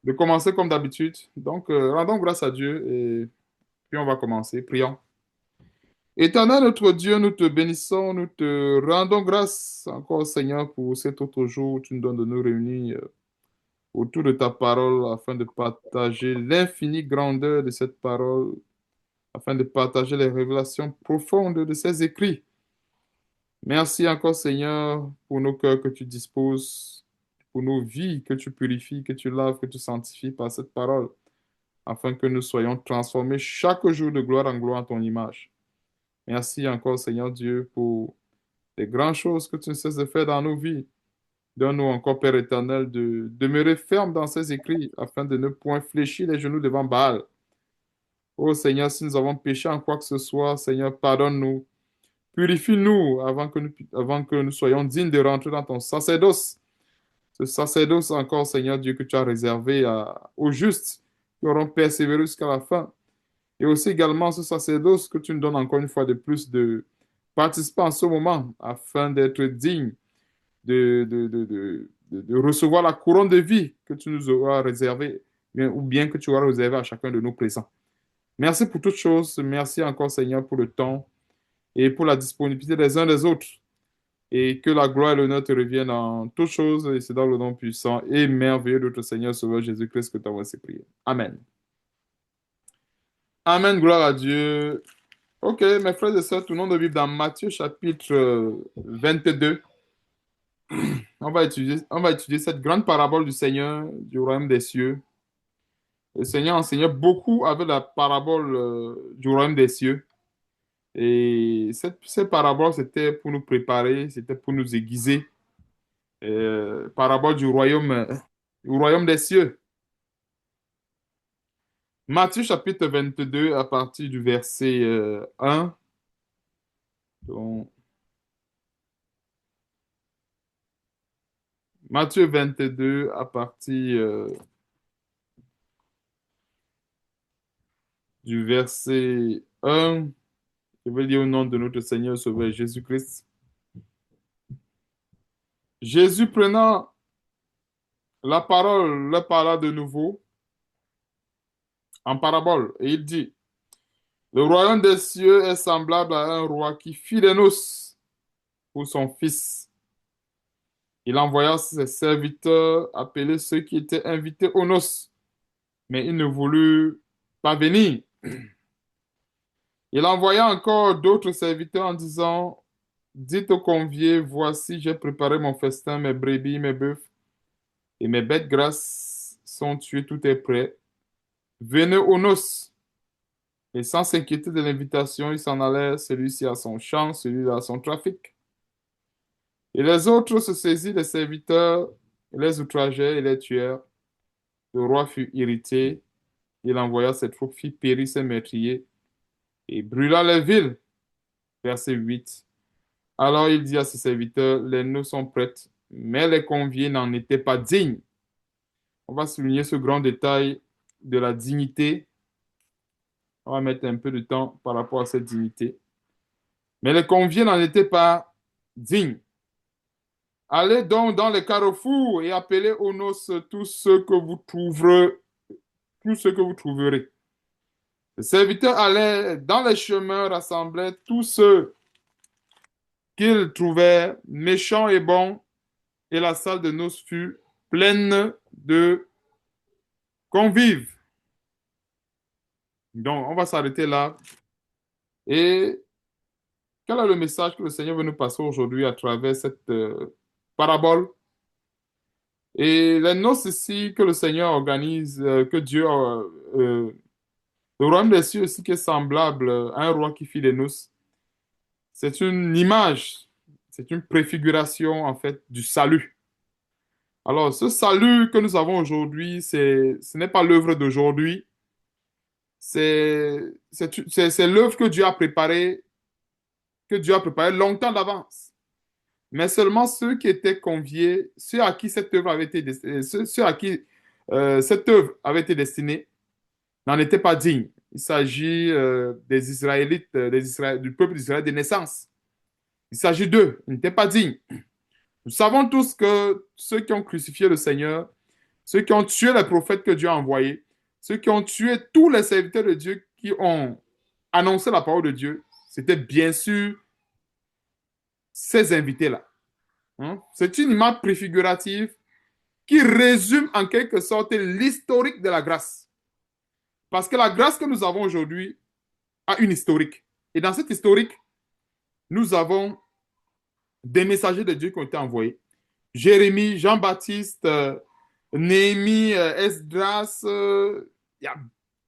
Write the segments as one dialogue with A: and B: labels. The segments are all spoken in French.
A: de commencer comme d'habitude. Donc, rendons grâce à Dieu et puis on va commencer. Prions. Éternel notre Dieu, nous te bénissons, nous te rendons grâce encore, Seigneur, pour cet autre jour où tu nous donnes de nous réunir autour de ta parole afin de partager l'infinie grandeur de cette parole, afin de partager les révélations profondes de ces écrits. Merci encore, Seigneur, pour nos cœurs que tu disposes, pour nos vies que tu purifies, que tu laves, que tu sanctifies par cette parole, afin que nous soyons transformés chaque jour de gloire en gloire à ton image. Merci encore, Seigneur Dieu, pour les grandes choses que tu ne cesses de faire dans nos vies. Donne-nous encore, Père éternel, de demeurer ferme dans ces écrits, afin de ne point fléchir les genoux devant Baal. Oh Seigneur, si nous avons péché en quoi que ce soit, Seigneur, pardonne-nous. Purifie-nous avant que nous soyons dignes de rentrer dans ton sacerdoce. Ce sacerdoce encore, Seigneur Dieu, que tu as réservé aux justes qui auront persévéré jusqu'à la fin. Et aussi également ce sacerdoce que tu nous donnes encore une fois de plus de participer en ce moment afin d'être digne de recevoir la couronne de vie que tu nous auras réservée ou bien que tu auras réservé à chacun de nos présents. Merci pour toutes choses. Merci encore, Seigneur, pour le temps et pour la disponibilité des uns des autres. Et que la gloire et l'honneur te reviennent en toutes choses. Et c'est dans le nom puissant et merveilleux de notre Seigneur Sauveur Jésus-Christ que tu as ces prières. Amen. Amen, gloire à Dieu. Ok, mes frères et sœurs, tournons de Bible dans Matthieu chapitre 22. On va étudier cette grande parabole du Seigneur du royaume des cieux. Le Seigneur enseignait beaucoup avec la parabole du royaume des cieux. Et cette parabole, c'était pour nous préparer, c'était pour nous aiguiser. Parabole du royaume des cieux. Matthieu chapitre 22 à partir du verset 1. Donc, Matthieu 22 à partir du verset 1. Je vais lire au nom de notre Seigneur Sauveur Jésus-Christ. Jésus prenant la parole, leur parla de nouveau en parabole et il dit, le royaume des cieux est semblable à un roi qui fit des noces pour son fils. Il envoya ses serviteurs appeler ceux qui étaient invités aux noces, mais ils ne voulurent pas venir. Il envoya encore d'autres serviteurs en disant, dites aux conviés, voici, j'ai préparé mon festin, mes brebis, mes bœufs et mes bêtes grasses sont tuées, tout est prêt. Venez aux noces. Et sans s'inquiéter de l'invitation, ils s'en allèrent, celui-ci à son champ, celui-là à son trafic. Et les autres se saisirent des serviteurs, les outragèrent et les tuèrent. Le roi fut irrité, il envoya ses troupes, fit périr ses meurtriers et brûla les villes. Verset 8. Alors il dit à ses serviteurs, les noces sont prêtes, mais les conviés n'en étaient pas dignes. On va souligner ce grand détail de la dignité. On va mettre un peu de temps par rapport à cette dignité. Mais les conviés n'en étaient pas dignes. Allez donc dans les carrefours et appelez aux noces tous ceux que vous trouverez, tous ceux que vous trouverez. Les serviteurs allaient dans les chemins, rassemblaient tous ceux qu'ils trouvaient méchants et bons, et la salle de noces fut pleine de convives. Donc, on va s'arrêter là. Et quel est le message que le Seigneur veut nous passer aujourd'hui à travers cette parabole? Et les noces ici que le Seigneur organise, que Dieu le royaume des cieux aussi qui est semblable à un roi qui fit les noces, c'est une image, c'est une préfiguration en fait du salut. Alors, ce salut que nous avons aujourd'hui, ce n'est pas l'œuvre d'aujourd'hui, c'est l'œuvre que Dieu a préparée longtemps d'avance. Mais seulement ceux qui étaient conviés, ceux à qui cette œuvre avait été, ceux à qui cette œuvre avait été destinée, n'en étaient pas dignes. Il s'agit des Israélites, du peuple d'Israël de naissance. Il s'agit d'eux. Ils n'étaient pas dignes. Nous savons tous que ceux qui ont crucifié le Seigneur, ceux qui ont tué les prophètes que Dieu a envoyés, ceux qui ont tué tous les serviteurs de Dieu qui ont annoncé la parole de Dieu, c'était bien sûr ces invités-là. Hein? C'est une image préfigurative qui résume en quelque sorte l'historique de la grâce. Parce que la grâce que nous avons aujourd'hui a une historique. Et dans cette historique, nous avons des messagers de Dieu qui ont été envoyés. Jérémie, Jean-Baptiste, Néhémie, Esdras, il y a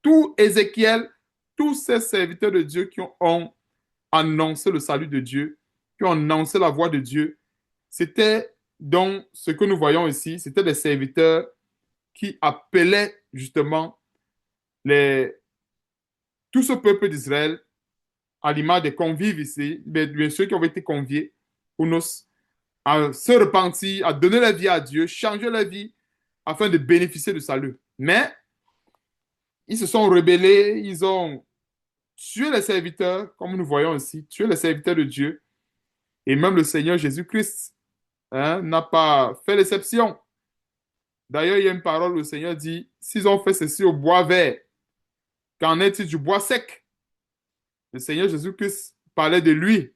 A: tout Ézéchiel, tous ces serviteurs de Dieu qui ont annoncé le salut de Dieu, qui ont annoncé la voix de Dieu. C'était donc ce que nous voyons ici, c'était des serviteurs qui appelaient justement les, tout ce peuple d'Israël à l'image des convives ici, bien sûr qui ont été conviés aux noces, à se repentir, à donner la vie à Dieu, changer la vie afin de bénéficier du salut. Mais ils se sont rebellés, ils ont tué les serviteurs, comme nous voyons ici, tué les serviteurs de Dieu. Et même le Seigneur Jésus-Christ n'a pas fait l'exception. D'ailleurs, il y a une parole où le Seigneur dit, s'ils ont fait ceci au bois vert, qu'en est-il du bois sec? Le Seigneur Jésus-Christ parlait de lui.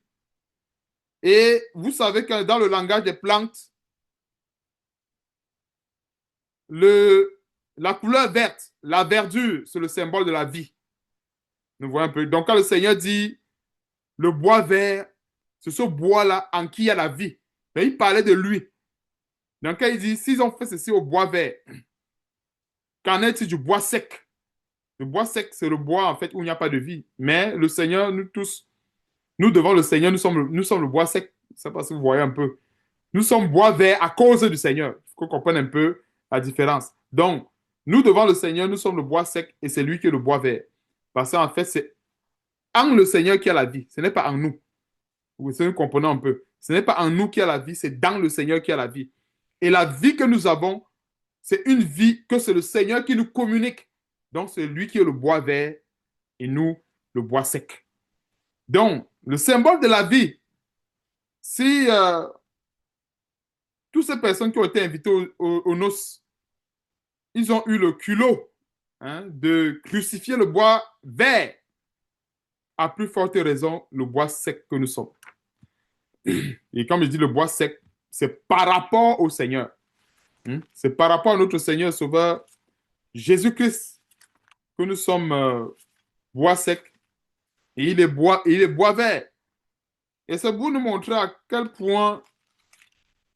A: Et vous savez que dans le langage des plantes, la couleur verte, la verdure, c'est le symbole de la vie. Nous voyons un peu. Donc, quand le Seigneur dit le bois vert, c'est ce bois-là en qui il y a la vie. Mais il parlait de lui. Donc, quand il dit, s'ils ont fait ceci au bois vert, qu'en est-il du bois sec? Le bois sec, c'est le bois, en fait, où il n'y a pas de vie. Mais le Seigneur, nous tous, nous devant le Seigneur, nous sommes le bois sec. Je ne sais pas si vous voyez un peu. Nous sommes bois vert à cause du Seigneur. Il faut qu'on comprenne un peu la différence. Donc, nous devant le Seigneur, nous sommes le bois sec et c'est lui qui est le bois vert. Parce qu'en fait, c'est en le Seigneur qui a la vie. Ce n'est pas en nous. Nous comprenons un peu. Ce n'est pas en nous qui a la vie, c'est dans le Seigneur qui a la vie. Et la vie que nous avons, c'est une vie que c'est le Seigneur qui nous communique. Donc, c'est lui qui est le bois vert et nous, le bois sec. Donc, le symbole de la vie, si toutes ces personnes qui ont été invitées aux noces, ils ont eu le culot de crucifier le bois vert, à plus forte raison, le bois sec que nous sommes. Et comme je dis le bois sec, c'est par rapport au Seigneur. C'est par rapport à notre Seigneur Sauveur Jésus-Christ que nous sommes bois sec et il est bois vert. Et c'est pour nous montrer à quel point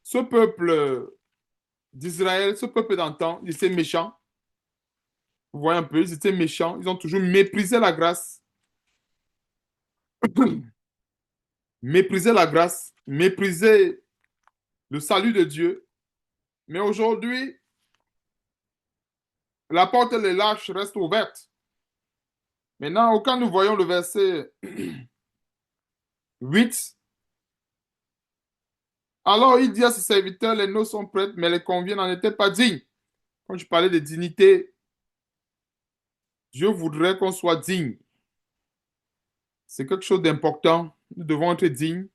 A: ce peuple d'Israël, ce peuple d'antan, ils étaient méchants. Vous voyez un peu, ils étaient méchants. Ils ont toujours méprisé la grâce. Méprisé la grâce, méprisé le salut de Dieu. Mais aujourd'hui, la porte des lâches reste ouverte. Maintenant, quand nous voyons le verset 8, alors il dit à ses serviteurs, les noces sont prêtes, mais les conviés n'en étaient pas dignes. Quand je parlais de dignité, Dieu voudrait qu'on soit digne. C'est quelque chose d'important. Nous devons être dignes.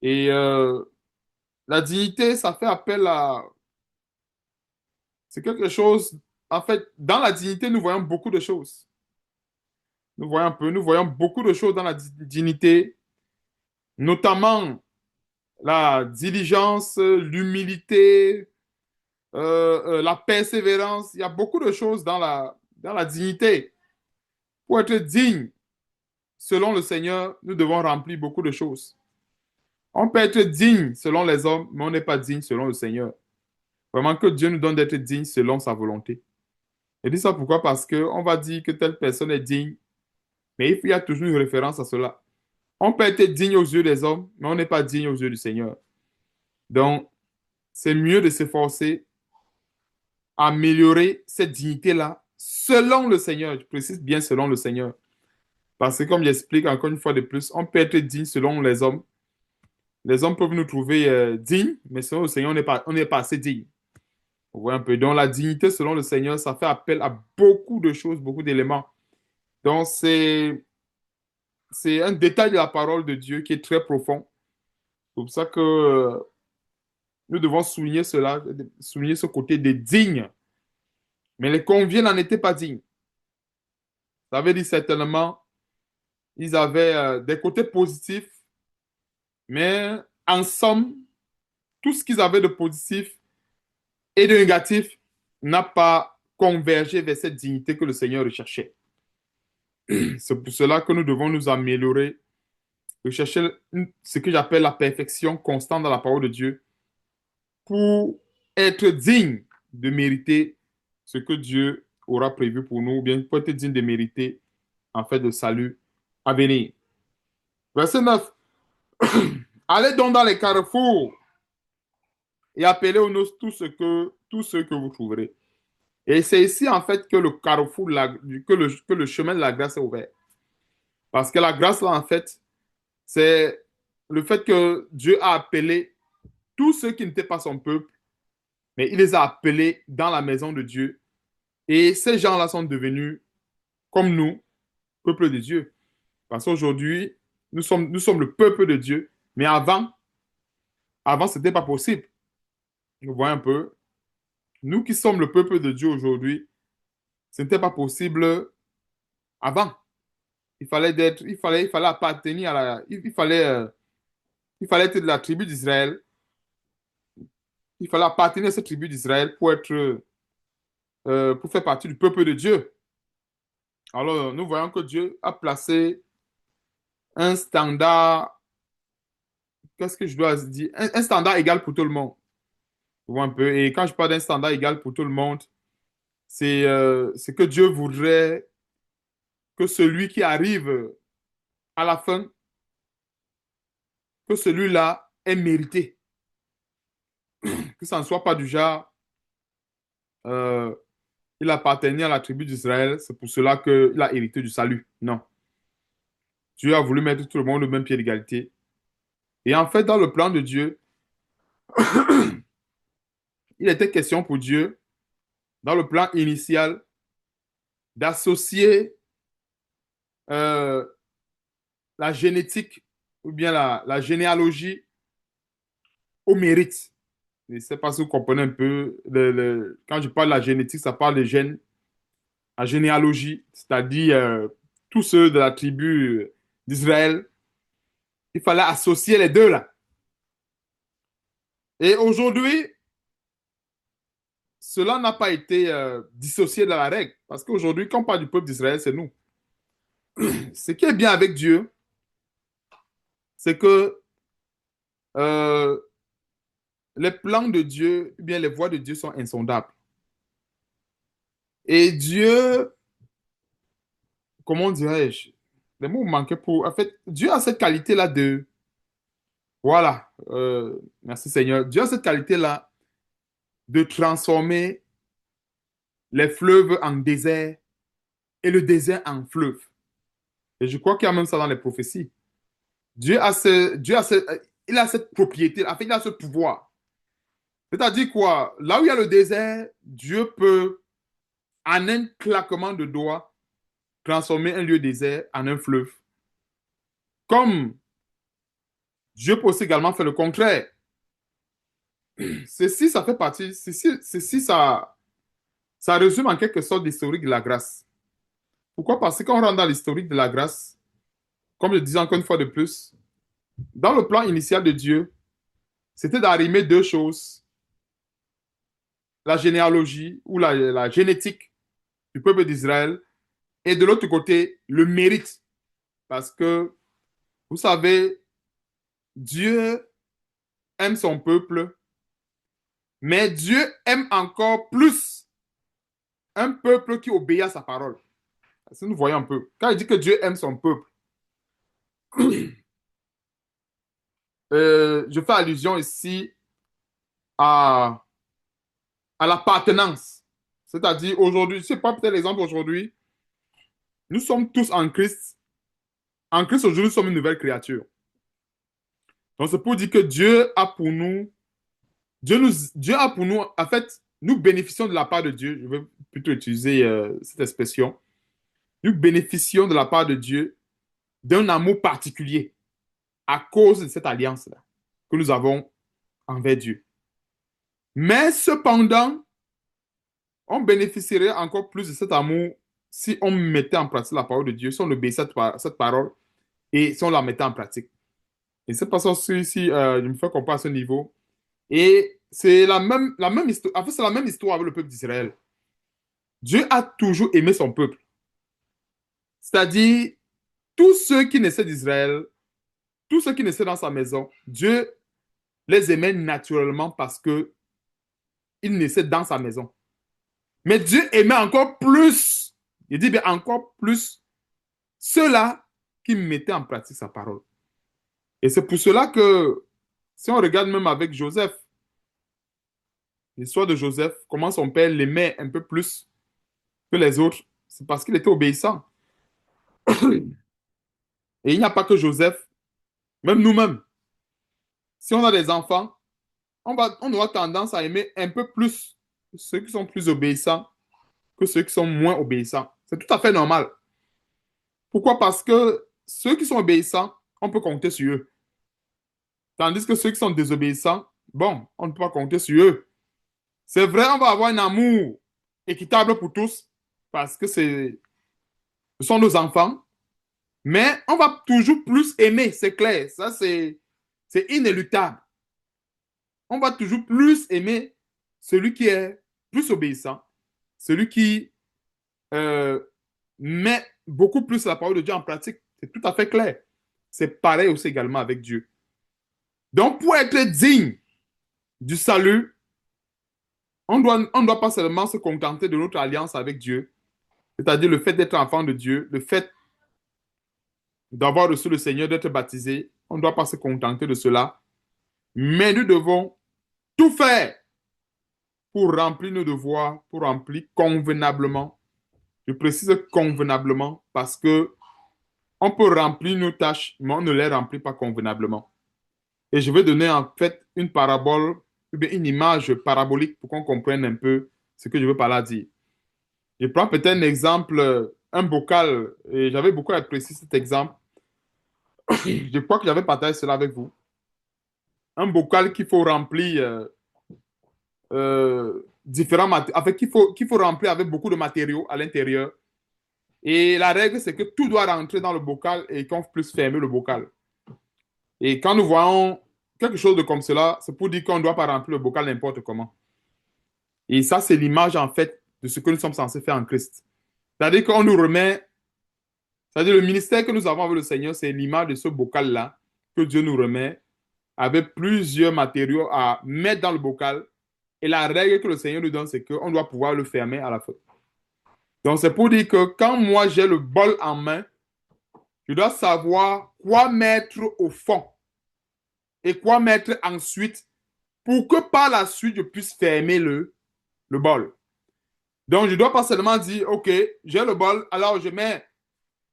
A: Et la dignité, ça fait appel à... C'est quelque chose... En fait, dans la dignité, nous voyons beaucoup de choses. Nous voyons beaucoup de choses dans la dignité, notamment la diligence, l'humilité, la persévérance. Il y a beaucoup de choses dans la dignité. Pour être digne, selon le Seigneur, nous devons remplir beaucoup de choses. On peut être digne selon les hommes, mais on n'est pas digne selon le Seigneur. Vraiment que Dieu nous donne d'être digne selon sa volonté. Et dis ça pourquoi? Parce qu'on va dire que telle personne est digne, mais il y a toujours une référence à cela. On peut être digne aux yeux des hommes, mais on n'est pas digne aux yeux du Seigneur. Donc, c'est mieux de s'efforcer à améliorer cette dignité-là selon le Seigneur. Je précise bien selon le Seigneur. Parce que comme j'explique encore une fois de plus, on peut être digne selon les hommes. Les hommes peuvent nous trouver dignes, mais selon le Seigneur, on n'est pas assez digne. Vous voyez un peu. Donc, la dignité selon le Seigneur, ça fait appel à beaucoup de choses, beaucoup d'éléments. Donc, c'est un détail de la parole de Dieu qui est très profond. C'est pour ça que Nous devons souligner cela, souligner ce côté des dignes. Mais les conviés n'en étaient pas dignes. Ça veut dire certainement, ils avaient des côtés positifs, mais en somme, tout ce qu'ils avaient de positif et de négatif n'a pas convergé vers cette dignité que le Seigneur recherchait. C'est pour cela que nous devons nous améliorer, rechercher ce que j'appelle la perfection constante dans la parole de Dieu pour être digne de mériter ce que Dieu aura prévu pour nous, ou bien pour être digne de mériter en fait le salut à venir. Verset 9. Allez donc dans les carrefours et appelez aux noces tous ceux que vous trouverez. Et c'est ici en fait que le carrefour, que le chemin de la grâce est ouvert. Parce que la grâce là en fait, c'est le fait que Dieu a appelé tous ceux qui n'étaient pas son peuple, mais il les a appelés dans la maison de Dieu. Et ces gens-là sont devenus, comme nous, peuple de Dieu. Parce qu'aujourd'hui, nous sommes le peuple de Dieu. Mais avant, ce n'était pas possible. Vous voyez un peu, nous qui sommes le peuple de Dieu aujourd'hui, ce n'était pas possible avant. Il fallait appartenir à il fallait être de la tribu d'Israël. Il fallait appartenir à cette tribu d'Israël pour faire partie du peuple de Dieu. Alors, nous voyons que Dieu a placé un standard, qu'est-ce que je dois dire? Un standard égal pour tout le monde. Vous voyez un peu. Et quand je parle d'un standard égal pour tout le monde, c'est que Dieu voudrait que celui qui arrive à la fin, que celui-là ait mérité. Que ça ne soit pas du genre, euh, il appartenait à la tribu d'Israël, c'est pour cela qu'il a hérité du salut. Non. Dieu a voulu mettre tout le monde au même pied d'égalité. Et en fait, dans le plan de Dieu, il était question pour Dieu, dans le plan initial, d'associer euh, la génétique ou bien la généalogie au mérite. Je ne sais pas si vous comprenez un peu. Quand je parle de la génétique, ça parle des gènes. La généalogie, c'est-à-dire tous ceux de la tribu d'Israël. Il fallait associer les deux là. Et aujourd'hui, cela n'a pas été dissocié de la règle. Parce qu'aujourd'hui, quand on parle du peuple d'Israël, c'est nous. Ce qui est bien avec Dieu, c'est que euh, les plans de Dieu, eh bien les voies de Dieu sont insondables. Et Dieu, comment dirais-je, les mots manquaient pour... En fait, Dieu a cette qualité-là de... Voilà, merci Seigneur. Dieu a cette qualité-là de transformer les fleuves en désert et le désert en fleuve. Et je crois qu'il y a même ça dans les prophéties. Il a cette propriété, en fait, il a ce pouvoir. C'est-à-dire quoi? Là où il y a le désert, Dieu peut, en un claquement de doigts, transformer un lieu désert en un fleuve. Comme Dieu peut aussi également faire le contraire. Ceci, ça fait partie, ceci, ça résume en quelque sorte l'historique de la grâce. Pourquoi? Parce que quand on rentre dans l'historique de la grâce, comme je disais encore une fois de plus, dans le plan initial de Dieu, c'était d'arrimer deux choses, la généalogie ou la génétique du peuple d'Israël et de l'autre côté, le mérite. Parce que, vous savez, Dieu aime son peuple, mais Dieu aime encore plus un peuple qui obéit à sa parole. Si nous voyons un peu, quand il dit que Dieu aime son peuple, je fais allusion ici à, à l'appartenance. C'est-à-dire, aujourd'hui, je ne sais pas, peut-être l'exemple aujourd'hui, nous sommes tous en Christ. En Christ, aujourd'hui, nous sommes une nouvelle créature. Donc, c'est pour dire que Dieu a pour nous, en fait, nous bénéficions de la part de Dieu. Je vais plutôt utiliser cette expression. Nous bénéficions de la part de Dieu d'un amour particulier à cause de cette alliance-là que nous avons envers Dieu. Mais cependant, on bénéficierait encore plus de cet amour si on mettait en pratique la parole de Dieu, si on obéissait à cette parole et si on la mettait en pratique. Et c'est pas ça si je me fais comprendre à ce niveau. Et c'est la même histoire. En fait, c'est la même histoire avec le peuple d'Israël. Dieu a toujours aimé son peuple. C'est-à-dire, tous ceux qui naissaient d'Israël, tous ceux qui naissaient dans sa maison, Dieu les aimait naturellement parce que ils naissaient dans sa maison. Mais Dieu aimait encore plus, il dit bien encore plus, ceux-là qui mettaient en pratique sa parole. Et c'est pour cela que, si on regarde même avec Joseph, l'histoire de Joseph, comment son père l'aimait un peu plus que les autres, c'est parce qu'il était obéissant. Et il n'y a pas que Joseph, même nous-mêmes. Si on a des enfants, on aura tendance à aimer un peu plus ceux qui sont plus obéissants que ceux qui sont moins obéissants. C'est tout à fait normal. Pourquoi? Parce que ceux qui sont obéissants, on peut compter sur eux. Tandis que ceux qui sont désobéissants, bon, on ne peut pas compter sur eux. C'est vrai, on va avoir un amour équitable pour tous parce que ce sont nos enfants, mais on va toujours plus aimer, c'est clair. Ça, c'est inéluctable. On va toujours plus aimer celui qui est plus obéissant, celui qui euh, met beaucoup plus la parole de Dieu en pratique. C'est tout à fait clair. C'est pareil aussi également avec Dieu. Donc, pour être digne du salut, on doit pas seulement se contenter de notre alliance avec Dieu, c'est-à-dire le fait d'être enfant de Dieu, le fait d'avoir reçu le Seigneur, d'être baptisé. On ne doit pas se contenter de cela, mais nous devons tout faire pour remplir nos devoirs, pour remplir convenablement. Je précise convenablement parce que on peut remplir nos tâches, mais on ne les remplit pas convenablement. Et je vais donner en fait une parabole, ou bien une image parabolique pour qu'on comprenne un peu ce que je veux par là dire. Je prends peut-être un exemple, un bocal, et j'avais beaucoup apprécié cet exemple. Je crois que j'avais partagé cela avec vous. Un bocal qu'il faut remplir différents matériaux, avec qu'il faut remplir avec beaucoup de matériaux à l'intérieur. Et la règle, c'est que tout doit rentrer dans le bocal et qu'on puisse fermer le bocal. Et quand nous voyons quelque chose de comme cela, c'est pour dire qu'on ne doit pas remplir le bocal n'importe comment. Et ça, c'est l'image, en fait, de ce que nous sommes censés faire en Christ. C'est-à-dire qu'on nous remet, c'est-à-dire le ministère que nous avons avec le Seigneur, c'est l'image de ce bocal-là que Dieu nous remet avec plusieurs matériaux à mettre dans le bocal. Et la règle que le Seigneur nous donne, c'est qu'on doit pouvoir le fermer à la fin. Donc, c'est pour dire que quand moi, j'ai le bol en main, je dois savoir quoi mettre au fond et quoi mettre ensuite pour que par la suite, je puisse fermer le bol. Donc, je ne dois pas seulement dire, OK, j'ai le bol, alors je mets,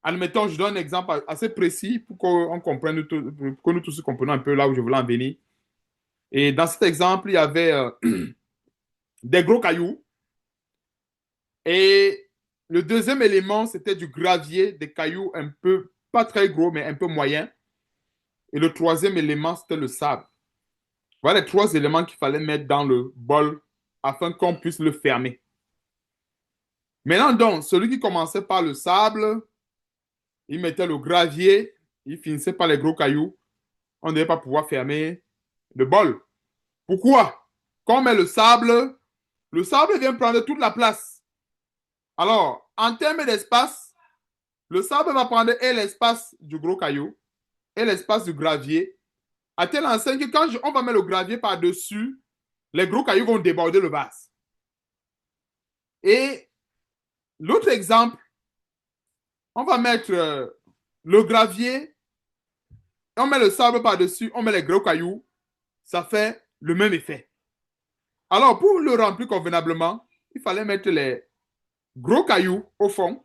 A: admettons, je donne un exemple assez précis pour qu'on comprenne, pour que nous tous comprenions un peu là où je voulais en venir. Et dans cet exemple, il y avait des gros cailloux. Et le deuxième élément, c'était du gravier, des cailloux un peu, pas très gros, mais un peu moyens. Et le troisième élément, c'était le sable. Voilà les trois éléments qu'il fallait mettre dans le bol afin qu'on puisse le fermer. Maintenant, donc, celui qui commençait par le sable, il mettait le gravier, il finissait par les gros cailloux. On ne devait pas pouvoir fermer le bol. Pourquoi? Quand on met le sable vient prendre toute la place. Alors, en termes d'espace, le sable va prendre et l'espace du gros caillou et l'espace du gravier. À tel enseigne que quand on va mettre le gravier par-dessus, les gros cailloux vont déborder le vase. Et l'autre exemple, on va mettre le gravier, on met le sable par-dessus, on met les gros cailloux, ça fait le même effet. Alors, pour le remplir convenablement, il fallait mettre les gros cailloux au fond.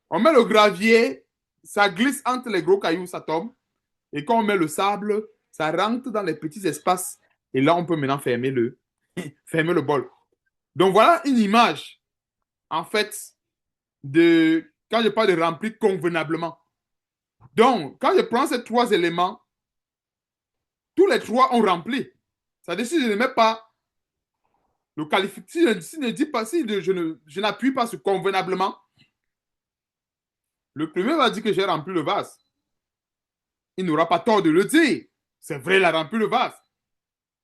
A: On met le gravier, ça glisse entre les gros cailloux, ça tombe. Et quand on met le sable, ça rentre dans les petits espaces. Et là, on peut maintenant fermer le bol. Donc, voilà une image, en fait, de quand je parle de remplir convenablement. Donc, quand je prends ces trois éléments, tous les trois ont rempli. Ça veut dire que si je ne mets pas le qualificatif, s'il ne dit pas, si je n'appuie pas sur convenablement, le premier va dire que j'ai rempli le vase. Il n'aura pas tort de le dire. C'est vrai, il a rempli le vase.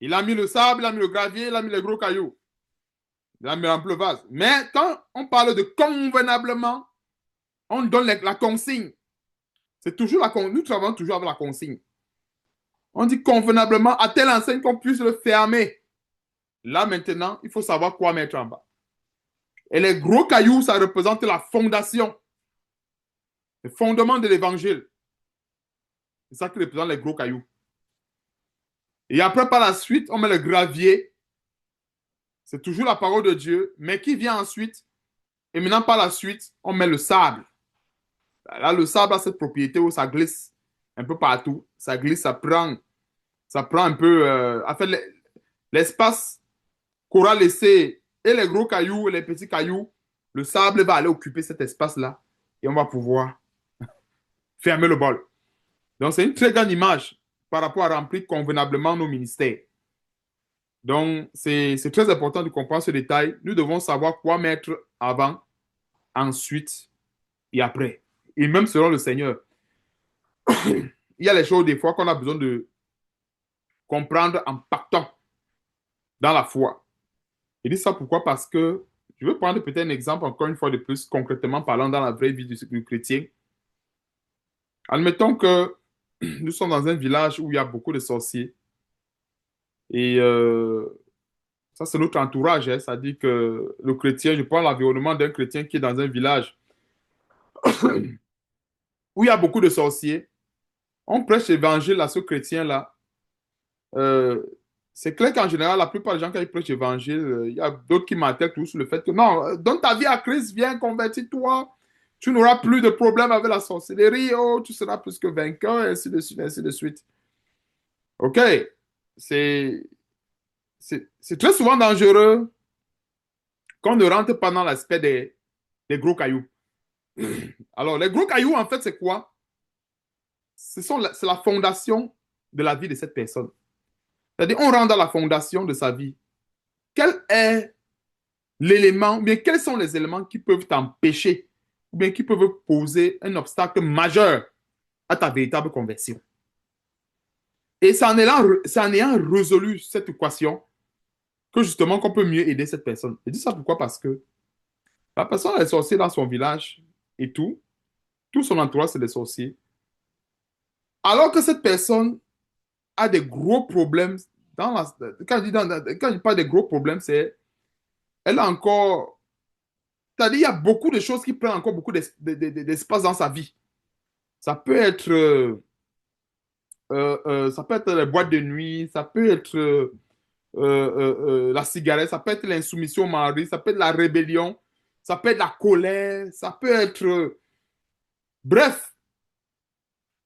A: Il a mis le sable, il a mis le gravier, il a mis les gros cailloux. Il a mis rempli le vase. Mais quand on parle de convenablement, on donne la consigne. C'est toujours la consigne. Nous travaillons toujours avec la consigne. On dit convenablement à telle enseigne qu'on puisse le fermer. Là, maintenant, il faut savoir quoi mettre en bas. Et les gros cailloux, ça représente la fondation, le fondement de l'évangile. C'est ça qui représente les gros cailloux. Et après, par la suite, on met le gravier. C'est toujours la parole de Dieu, mais qui vient ensuite. Et maintenant, par la suite, on met le sable. Là, le sable a cette propriété où ça glisse un peu partout. Ça glisse, ça prend un peu. En fait, l'espace qu'aura laissé et les gros cailloux et les petits cailloux, le sable va aller occuper cet espace-là et on va pouvoir fermer le bol. Donc, c'est une très grande image par rapport à remplir convenablement nos ministères. Donc, c'est très important de comprendre ce détail. Nous devons savoir quoi mettre avant, ensuite et après. Et même selon le Seigneur. Il y a les choses des fois qu'on a besoin de comprendre en partant dans la foi. Je dis ça pourquoi? Parce que je veux prendre peut-être un exemple, encore une fois de plus, concrètement parlant dans la vraie vie du chrétien. Admettons que nous sommes dans un village où il y a beaucoup de sorciers. Et ça, c'est notre entourage. Hein. Ça dit que le chrétien, je prends l'environnement d'un chrétien qui est dans un village où il y a beaucoup de sorciers. On prêche l'évangile à ce chrétien-là. Euh, c'est clair qu'en général, la plupart des gens, quand ils prêchent l'évangile, il y a d'autres qui m'attellent tout sur le fait que non, donne ta vie à Christ, viens, convertis-toi. Tu n'auras plus de problème avec la sorcellerie, oh, tu seras plus que vainqueur, et ainsi de suite, ainsi de suite. OK, c'est c'est très souvent dangereux qu'on ne rentre pas dans l'aspect des gros cailloux. Alors, les gros cailloux, en fait, c'est quoi? C'est la fondation de la vie de cette personne. C'est-à-dire, on rentre dans la fondation de sa vie. Quel est l'élément, ou bien quels sont les éléments qui peuvent t'empêcher, ou bien qui peuvent poser un obstacle majeur à ta véritable conversion? Et c'est en ayant résolu cette équation que justement qu'on peut mieux aider cette personne. Je dis ça pourquoi? Parce que la personne est sorcière dans son village et tout son entourage, c'est des sorciers. Alors que cette personne a des gros problèmes dans la, quand je parle de gros problèmes, c'est elle a encore, c'est-à-dire il y a beaucoup de choses qui prennent encore beaucoup d'espace dans sa vie. Ça peut être, ça peut être les boîtes de nuit, ça peut être la cigarette, ça peut être l'insoumission au mari, ça peut être la rébellion, ça peut être la colère, ça peut être, bref,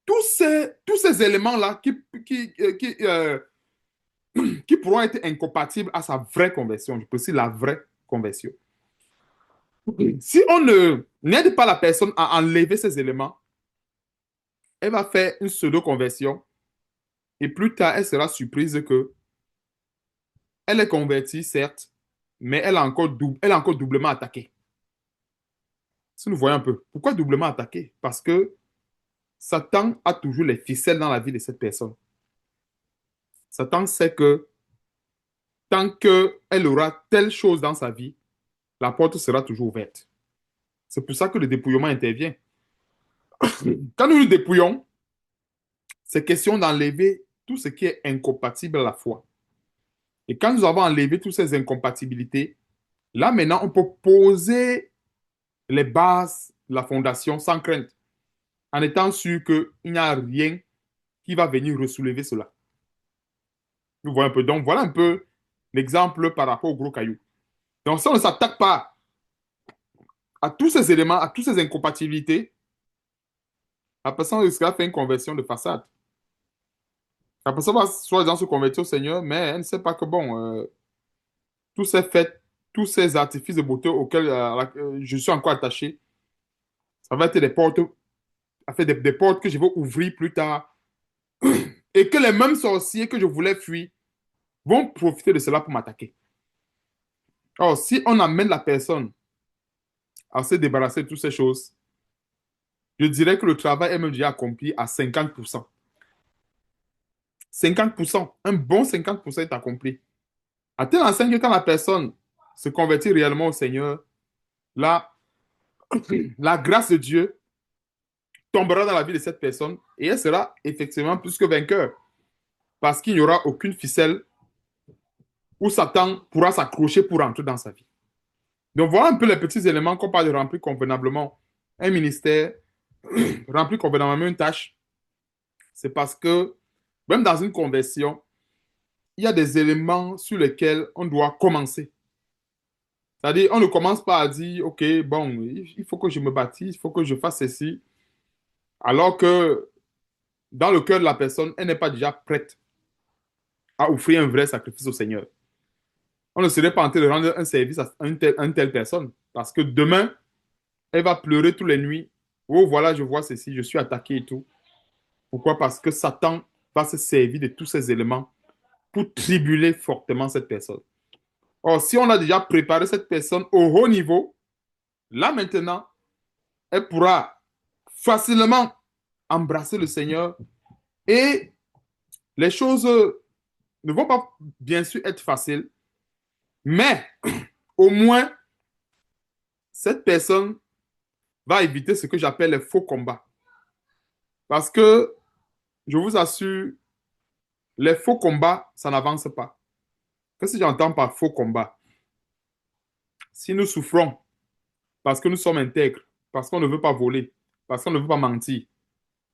A: tous ces éléments-là qui pourront être incompatibles à sa vraie conversion. Je précise la vraie conversion. Si on ne n'aide pas la personne à enlever ces éléments, elle va faire une pseudo-conversion et plus tard, elle sera surprise que elle est convertie, certes, mais elle est encore doublement attaquée. Si nous voyons un peu, pourquoi doublement attaquée? Parce que Satan a toujours les ficelles dans la vie de cette personne. Satan sait que tant qu'elle aura telle chose dans sa vie, la porte sera toujours ouverte. C'est pour ça que le dépouillement intervient. Quand nous nous dépouillons, c'est question d'enlever tout ce qui est incompatible à la foi. Et quand nous avons enlevé toutes ces incompatibilités, là maintenant, on peut poser les bases, la fondation sans crainte, en étant sûr qu'il n'y a rien qui va venir ressoulever cela. Vous voyez un peu. Donc voilà un peu l'exemple par rapport au gros caillou. Donc si on ne s'attaque pas à tous ces éléments, à toutes ces incompatibilités, la personne risquera de faire une conversion de façade. La personne va soi-disant se convertir au Seigneur, mais elle ne sait pas que, bon, tous ces faits, tous ces artifices de beauté auxquels je suis encore attaché, ça va être des portes, en fait, des portes que je vais ouvrir plus tard et que les mêmes sorciers que je voulais fuir vont profiter de cela pour m'attaquer. Or, si on amène la personne à se débarrasser de toutes ces choses, je dirais que le travail est même déjà accompli à 50%. 50%, un bon 50% est accompli. À tel enseigne que quand la personne se convertit réellement au Seigneur, la, la grâce de Dieu tombera dans la vie de cette personne et elle sera effectivement plus que vainqueur parce qu'il n'y aura aucune ficelle où Satan pourra s'accrocher pour entrer dans sa vie. Donc voilà un peu les petits éléments qu'on parle de remplir convenablement un ministère, remplir convenablement une tâche. C'est parce que même dans une conversion, il y a des éléments sur lesquels on doit commencer. C'est-à-dire, on ne commence pas à dire, OK, bon, il faut que je me baptise, il faut que je fasse ceci, alors que dans le cœur de la personne, elle n'est pas déjà prête à offrir un vrai sacrifice au Seigneur. On ne serait pas en train de rendre un service à une telle personne, parce que demain, elle va pleurer toutes les nuits. Oh, voilà, je vois ceci, je suis attaqué et tout. Pourquoi? Parce que Satan va se servir de tous ces éléments pour tribuler fortement cette personne. Or, si on a déjà préparé cette personne au haut niveau, là maintenant, elle pourra facilement embrasser le Seigneur et les choses ne vont pas bien sûr être faciles, mais au moins cette personne va éviter ce que j'appelle les faux combats. Parce que je vous assure, les faux combats, ça n'avance pas. Qu'est-ce que j'entends par faux combat? Si nous souffrons parce que nous sommes intègres, parce qu'on ne veut pas voler, parce qu'on ne veut pas mentir,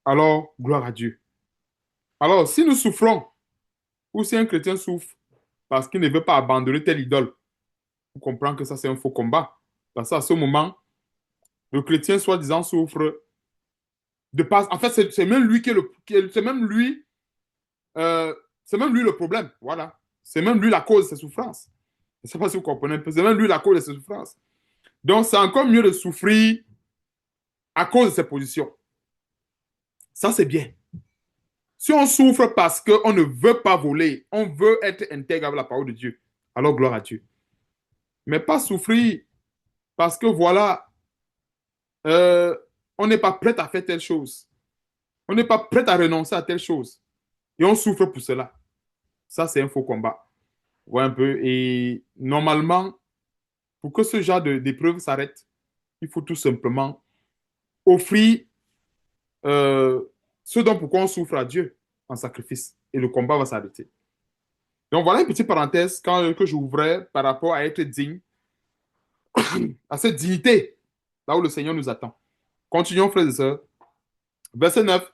A: alors gloire à Dieu. Alors, si nous souffrons, ou si un chrétien souffre parce qu'il ne veut pas abandonner telle idole, on comprend que ça, c'est un faux combat. Parce qu'à ce moment, le chrétien, soi-disant, souffre de pas. En fait, c'est même lui c'est même lui, euh, c'est même lui le problème. Voilà. C'est même lui la cause de ses souffrances. Je ne sais pas si vous comprenez un peu. C'est même lui la cause de ses souffrances. Donc, c'est encore mieux de souffrir à cause de ses positions. Ça, c'est bien. Si on souffre parce qu'on ne veut pas voler, on veut être intègre avec la parole de Dieu, alors gloire à Dieu. Mais pas souffrir parce que voilà, euh, on n'est pas prêt à faire telle chose. On n'est pas prêt à renoncer à telle chose. Et on souffre pour cela. Ça, c'est un faux combat. Ouais, un peu. Et normalement, pour que ce genre d'épreuve s'arrête, il faut tout simplement offrir euh, ce dont pourquoi on souffre à Dieu en sacrifice. Et le combat va s'arrêter. Donc voilà une petite parenthèse que j'ouvrais par rapport à être digne, à cette dignité, là où le Seigneur nous attend. Continuons, frères et sœurs. Verset 9.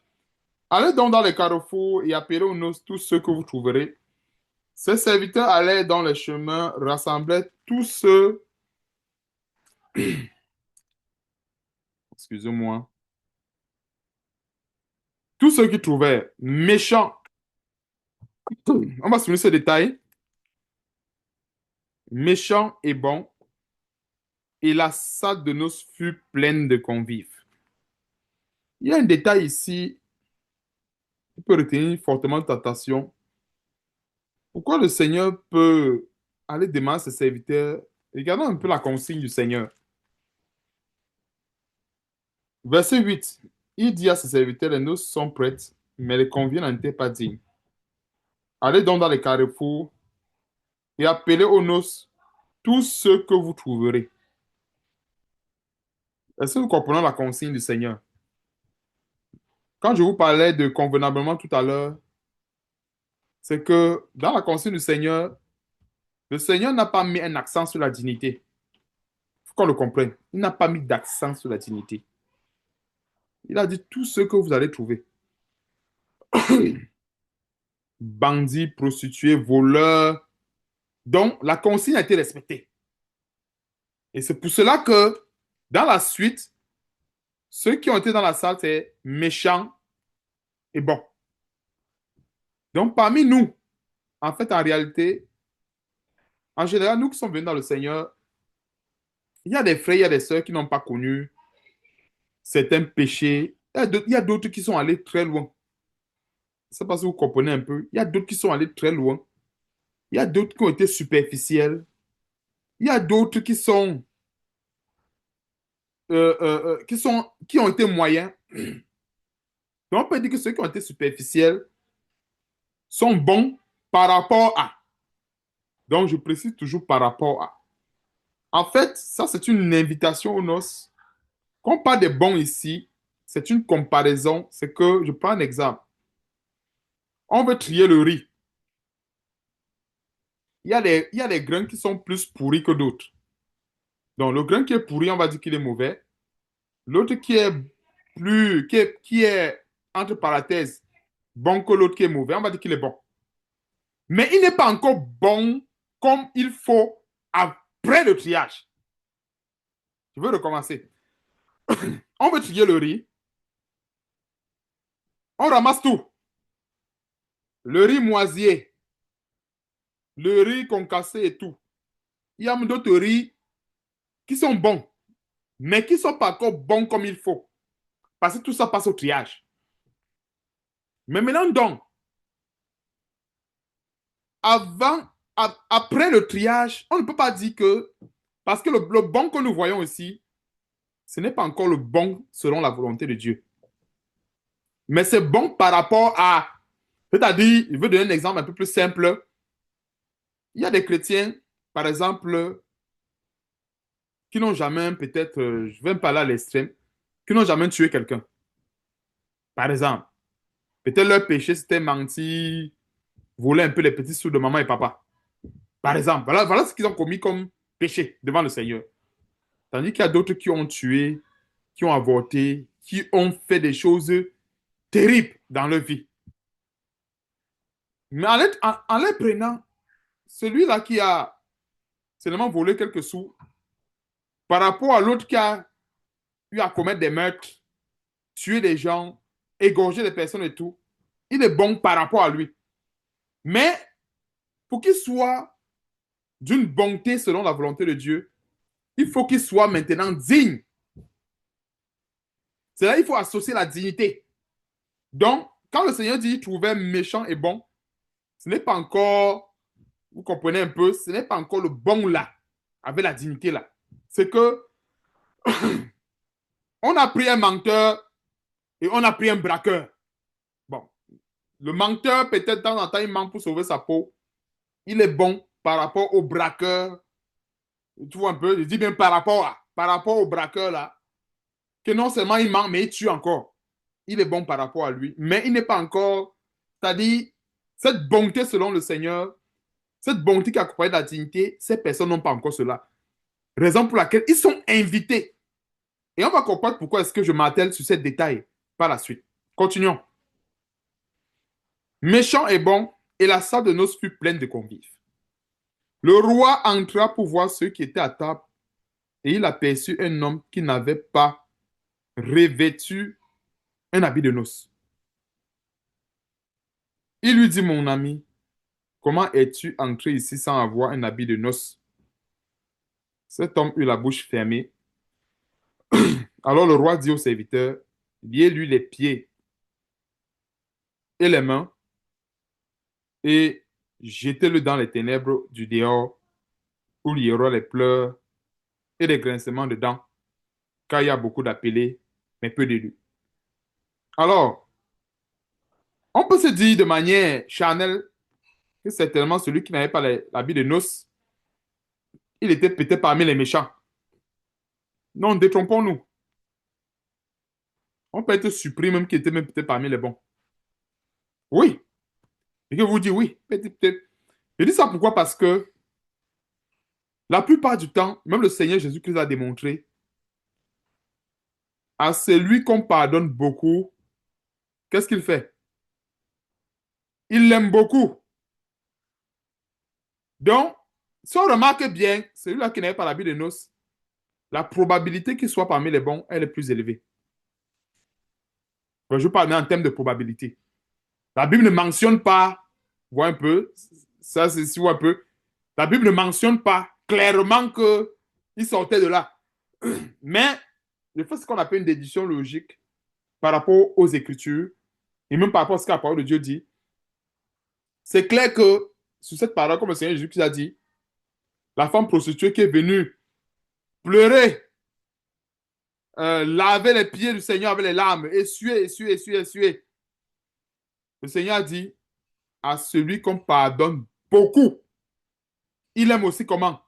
A: Allez donc dans les carrefours et appelez aux noces tous ceux que vous trouverez. Ses serviteurs allaient dans les chemins, rassemblaient tous ceux, excusez-moi, tous ceux qui trouvaient méchants. On va souligner ce détail. Méchants et bons. Et la salle de noces fut pleine de convives. Il y a un détail ici qui peut retenir fortement notre attention. Pourquoi le Seigneur peut aller demander à ses serviteurs? Regardons un peu la consigne du Seigneur. Verset 8. Il dit à ses serviteurs, les noces sont prêtes, mais les convives n'en étaient pas dignes. Allez donc dans les carrefours et appelez aux noces tous ceux que vous trouverez. Est-ce que nous comprenons la consigne du Seigneur? Quand je vous parlais de convenablement tout à l'heure, c'est que dans la consigne du Seigneur, le Seigneur n'a pas mis un accent sur la dignité. Il faut qu'on le comprenne. Il n'a pas mis d'accent sur la dignité. Il a dit tous ceux que vous allez trouver. Bandits, prostituées, voleurs. Donc, la consigne a été respectée. Et c'est pour cela que, dans la suite, ceux qui ont été dans la salle, c'est méchants et bons. Donc, parmi nous, en fait, en réalité, en général, nous qui sommes venus dans le Seigneur, il y a des frères, il y a des sœurs qui n'ont pas connu certains péchés. Il y a d'autres qui sont allés très loin. Je ne sais pas si vous comprenez un peu. Il y a d'autres qui sont allés très loin. Il y a d'autres qui ont été superficiels. Il y a d'autres qui ont été moyens. Donc, on peut dire que ceux qui ont été superficiels sont bons par rapport à. Donc, je précise toujours par rapport à. En fait, ça, c'est une invitation aux noces. Quand on parle des bons ici, c'est une comparaison. C'est que, je prends un exemple. On veut trier le riz. Il y a des grains qui sont plus pourris que d'autres. Donc, le grain qui est pourri, on va dire qu'il est mauvais. L'autre qui est, entre parenthèses, bon que l'autre qui est mauvais, on va dire qu'il est bon. Mais il n'est pas encore bon comme il faut après le triage. Je veux recommencer. On veut trier le riz. On ramasse tout. Le riz moisier, le riz concassé et tout. Il y a d'autres riz qui sont bons, mais qui ne sont pas encore bons comme il faut. Parce que tout ça passe au triage. Mais maintenant donc, avant, après le triage, on ne peut pas dire que, parce que le bon que nous voyons ici, ce n'est pas encore le bon selon la volonté de Dieu. Mais c'est bon par rapport à, c'est-à-dire, je veux donner un exemple un peu plus simple. Il y a des chrétiens, par exemple, qui n'ont jamais, peut-être, je vais me parler à l'extrême, qui n'ont jamais tué quelqu'un. Par exemple, peut-être leur péché, c'était mentir, voler un peu les petits sous de maman et papa. Par exemple, voilà ce qu'ils ont commis comme péché devant le Seigneur. Tandis qu'il y a d'autres qui ont tué, qui ont avorté, qui ont fait des choses terribles dans leur vie. Mais en les prenant, celui-là qui a seulement volé quelques sous, par rapport à l'autre qui a eu à commettre des meurtres, tuer des gens, égorger des personnes et tout, il est bon par rapport à lui. Mais pour qu'il soit d'une bonté selon la volonté de Dieu, il faut qu'il soit maintenant digne. C'est là qu'il faut associer la dignité. Donc, quand le Seigneur dit qu'il trouvait méchant et bon, ce n'est pas encore, vous comprenez un peu, ce n'est pas encore le bon là, avec la dignité là. C'est que on a pris un menteur et on a pris un braqueur. Bon, le menteur, peut-être de temps en temps, il ment pour sauver sa peau. Il est bon par rapport au braqueur. Tu vois un peu, je dis bien par rapport au braqueur là, que non seulement il ment, mais il tue encore. Il est bon par rapport à lui, mais il n'est pas encore, c'est-à-dire, cette bonté selon le Seigneur, cette bonté qui accompagne la dignité, ces personnes n'ont pas encore cela. Raison pour laquelle ils sont invités. Et on va comprendre pourquoi est-ce que je m'attelle sur ces détails par la suite. Continuons. Méchant et bon, et la salle de noces fut pleine de convives. Le roi entra pour voir ceux qui étaient à table, et il aperçut un homme qui n'avait pas revêtu un habit de noces. Il lui dit, mon ami, comment es-tu entré ici sans avoir un habit de noces? Cet homme eut la bouche fermée. Alors le roi dit au serviteur, liez-lui les pieds et les mains et jetez-le dans les ténèbres du dehors où il y aura les pleurs et des grincements de dents, car il y a beaucoup d'appelés, mais peu d'élus. Alors, on peut se dire de manière charnelle que certainement celui qui n'avait pas l'habit de noces, il était peut-être parmi les méchants. Non, détrompons-nous. On peut être surpris même qu'il était même peut-être parmi les bons. Oui. Et que vous dites oui, peut-être. Je dis ça pourquoi? Parce que la plupart du temps, même le Seigneur Jésus-Christ a démontré, à celui qu'on pardonne beaucoup, qu'est-ce qu'il fait? Il l'aime beaucoup. Donc, si on remarque bien, celui-là qui n'avait pas l'habit de noces, la probabilité qu'il soit parmi les bons, elle est plus élevée. Je parle en termes de probabilité. La Bible ne mentionne pas, vois un peu, ça c'est si un peu, la Bible ne mentionne pas clairement qu'il sortait de là. Mais je fais ce qu'on appelle une déduction logique par rapport aux Écritures et même par rapport à ce que la parole de Dieu dit. C'est clair que sur cette parole, comme le Seigneur Jésus a dit, La femme prostituée qui est venue pleurer, laver les pieds du Seigneur avec les larmes, essuyer, essuyer, essuyer, essuyer. Le Seigneur dit, à celui qu'on pardonne beaucoup, il aime aussi comment?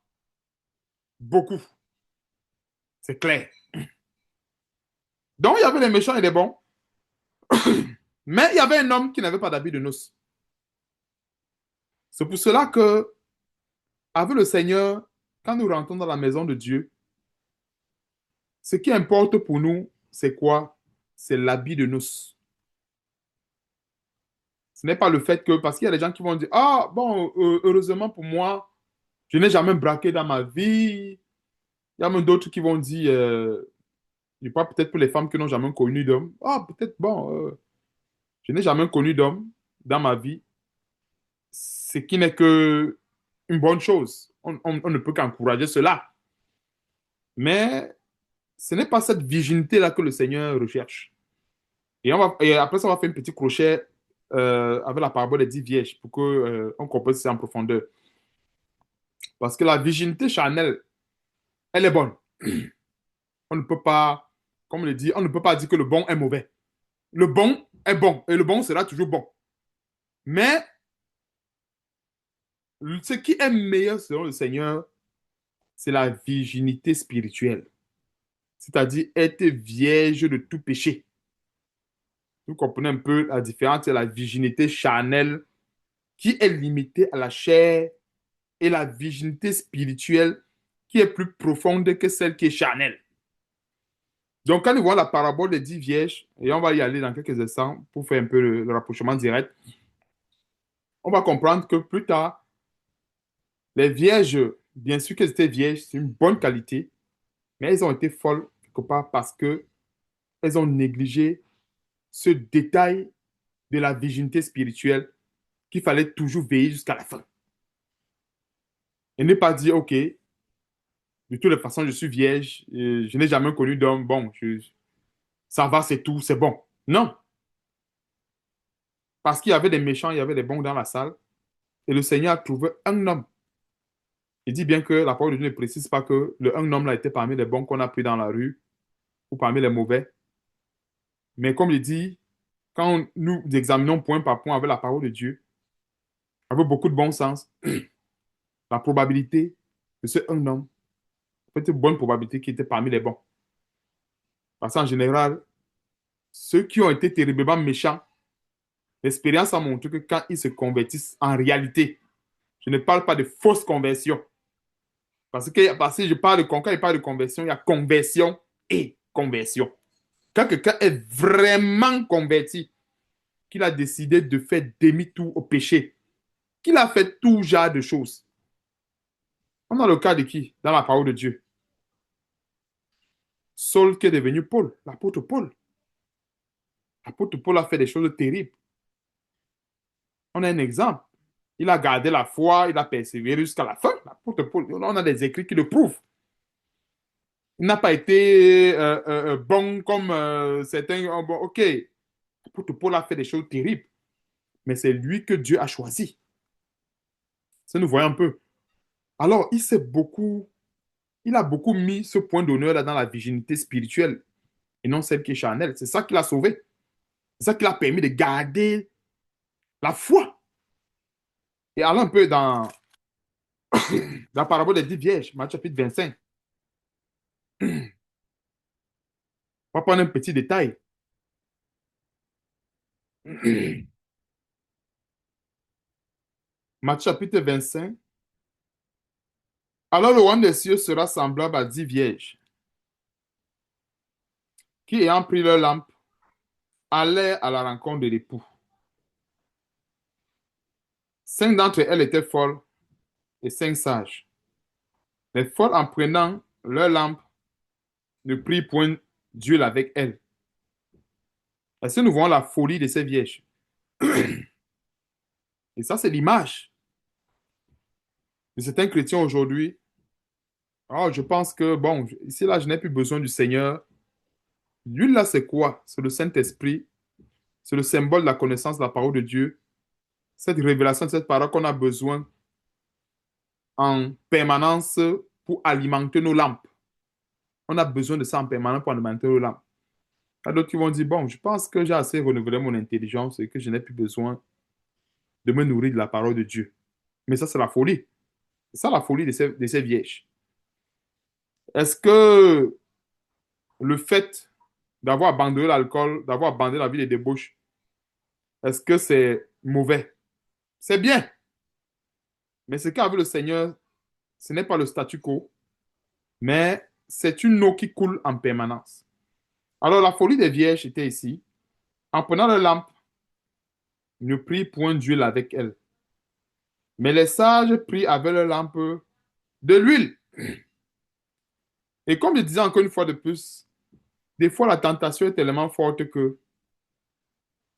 A: Beaucoup. C'est clair. Donc, il y avait les méchants et les bons. Mais il y avait un homme qui n'avait pas d'habit de noces. C'est pour cela que, avec le Seigneur, quand nous rentrons dans la maison de Dieu, ce qui importe pour nous, c'est quoi? C'est l'habit de noces. Ce n'est pas le fait que, parce qu'il y a des gens qui vont dire, ah, bon, heureusement pour moi, je n'ai jamais braqué dans ma vie. Il y a même d'autres qui vont dire, je parle peut-être pour les femmes qui n'ont jamais connu d'homme. Ah, peut-être, bon, je n'ai jamais connu d'homme dans ma vie, ce qui n'est que une bonne chose. On ne peut qu'encourager cela. Mais ce n'est pas cette virginité-là que le Seigneur recherche. Et après ça, on va faire un petit crochet avec la parabole des 10 vierges pour qu'on comprenne ça en profondeur. Parce que la virginité charnelle, elle est bonne. On ne peut pas, comme on le dit, on ne peut pas dire que le bon est mauvais. Le bon est bon et le bon sera toujours bon. Mais ce qui est meilleur selon le Seigneur, c'est la virginité spirituelle. C'est-à-dire être vierge de tout péché. Vous comprenez un peu la différence, c'est la virginité charnelle qui est limitée à la chair et la virginité spirituelle qui est plus profonde que celle qui est charnelle. Donc, quand nous voyons la parabole des 10 vierges, et on va y aller dans quelques instants pour faire un peu le rapprochement direct, on va comprendre que plus tard, les vierges, bien sûr qu'elles étaient vierges, c'est une bonne qualité, mais elles ont été folles quelque part parce qu'elles ont négligé ce détail de la virginité spirituelle qu'il fallait toujours veiller jusqu'à la fin. Et ne pas dire, OK, de toutes les façons, je suis vierge, je n'ai jamais connu d'homme, bon, ça va, c'est tout, c'est bon. Non, parce qu'il y avait des méchants, il y avait des bons dans la salle, et le Seigneur a trouvé un homme. Il dit bien que la parole de Dieu ne précise pas que le un homme là était parmi les bons qu'on a pris dans la rue ou parmi les mauvais. Mais comme il dit, quand nous examinons point par point avec la parole de Dieu, avec beaucoup de bon sens, la probabilité de ce un homme, peut-être une bonne probabilité qu'il était parmi les bons. Parce qu'en général, ceux qui ont été terriblement méchants, l'expérience a montré que quand ils se convertissent en réalité, je ne parle pas de fausse conversion. Parce que je parle quand il parle de conversion, il y a conversion et conversion. Quand quelqu'un est vraiment converti, qu'il a décidé de faire demi-tour au péché, qu'il a fait tout genre de choses. On a le cas de qui dans la parole de Dieu? Saul qui est devenu Paul, l'apôtre Paul. L'apôtre Paul a fait des choses terribles. On a un exemple. Il a gardé la foi, il a persévéré jusqu'à la fin. L'apôtre Paul, on a des écrits qui le prouvent. Il n'a pas été bon comme certains. Bon, ok, l'apôtre Paul a fait des choses terribles, mais c'est lui que Dieu a choisi. Ça nous voyons un peu. Alors, il a beaucoup mis ce point d'honneur là dans la virginité spirituelle et non celle qui est charnelle. C'est ça qui l'a sauvé. C'est ça qui l'a permis de garder la foi. Et allons un peu dans la parabole des 10 vierges, Matthieu chapitre 25. On va prendre un petit détail. Matthieu chapitre 25. Alors le royaume des cieux sera semblable à 10 vierges qui, ayant pris leur lampe, allaient à la rencontre de l'époux. 5 d'entre elles étaient folles et 5 sages. Les folles, en prenant leur lampe, ne prirent point d'huile avec elles. Est-ce que nous voyons la folie de ces vierges? Et ça, c'est l'image de certains chrétiens aujourd'hui. Oh, je pense que, bon, ici, là, je n'ai plus besoin du Seigneur. L'huile, là, c'est quoi? C'est le Saint-Esprit. C'est le symbole de la connaissance de la parole de Dieu. Cette révélation de cette parole qu'on a besoin en permanence pour alimenter nos lampes. On a besoin de ça en permanence pour alimenter nos lampes. Il y a d'autres qui vont dire, bon, je pense que j'ai assez renouvelé mon intelligence et que je n'ai plus besoin de me nourrir de la parole de Dieu. Mais ça, c'est la folie. C'est ça la folie de ces vierges. Est-ce que le fait d'avoir abandonné l'alcool, d'avoir abandonné la vie des débauches, est-ce que c'est mauvais? C'est bien. Mais ce qu'avec le Seigneur, ce n'est pas le statu quo, mais c'est une eau qui coule en permanence. Alors la folie des vierges était ici. En prenant leur lampe, ils ne prient point d'huile avec elle. Mais les sages prient avec leur lampe de l'huile. Et comme je disais encore une fois de plus, des fois la tentation est tellement forte que,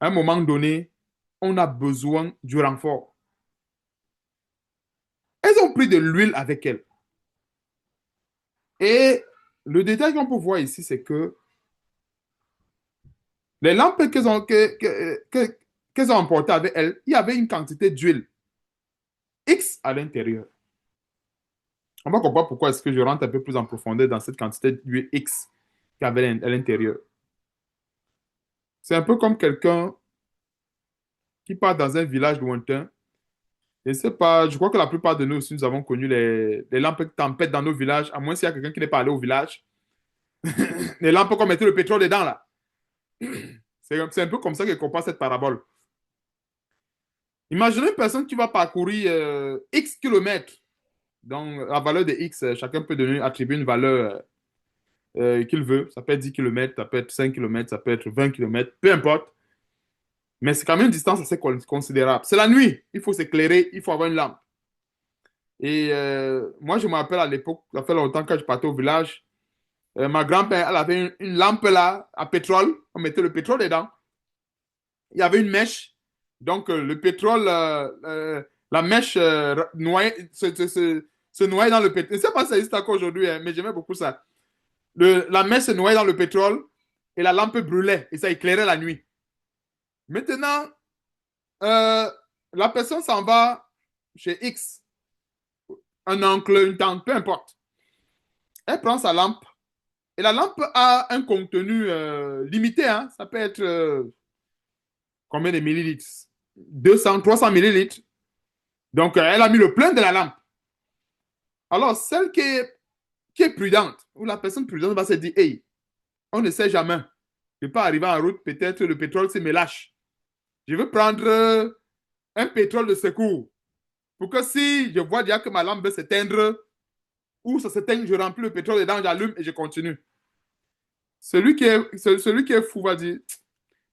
A: à un moment donné, on a besoin du renfort. Elles ont pris de l'huile avec elles. Et le détail qu'on peut voir ici, c'est que les lampes qu'elles ont emportées avec elles, il y avait une quantité d'huile X à l'intérieur. On va comprendre pourquoi est-ce que je rentre un peu plus en profondeur dans cette quantité d'huile X qu'il y avait à l'intérieur. C'est un peu comme quelqu'un qui part dans un village lointain. Je ne sais pas, je crois que la plupart de nous aussi, nous avons connu les lampes tempêtes dans nos villages, à moins s'il y a quelqu'un qui n'est pas allé au village. Les lampes qu'on mettait le pétrole dedans, là. C'est un peu comme ça que je compare cette parabole. Imaginez une personne qui va parcourir X kilomètres. Donc, la valeur de X, chacun peut donner, attribuer une valeur qu'il veut. Ça peut être 10 kilomètres, ça peut être 5 kilomètres, ça peut être 20 kilomètres, peu importe. Mais c'est quand même une distance assez considérable. C'est la nuit, il faut s'éclairer, il faut avoir une lampe. Et moi, je me rappelle à l'époque, ça fait longtemps que je partais au village, ma grand-mère, elle avait une lampe là, à pétrole. On mettait le pétrole dedans. Il y avait une mèche. Donc, le pétrole, la mèche se noyait dans le pétrole. Je ne sais pas si ça existe encore aujourd'hui, hein, mais j'aimais beaucoup ça. La mèche se noyait dans le pétrole et la lampe brûlait et ça éclairait la nuit. Maintenant, euh, la personne s'en va chez X, un oncle, une tante, peu importe. Elle prend sa lampe et la lampe a un contenu limité. Hein. Ça peut être combien de millilitres? 200, 300 millilitres. Donc, elle a mis le plein de la lampe. Alors, celle qui est prudente, ou la personne prudente va se dire, hey, on ne sait jamais. Je ne peux pas arriver en route, peut-être le pétrole se me lâche. Je veux prendre un pétrole de secours pour que si je vois déjà que ma lampe va s'éteindre, ou ça s'éteint, je remplis le pétrole dedans, j'allume et je continue. Celui qui est fou va dire,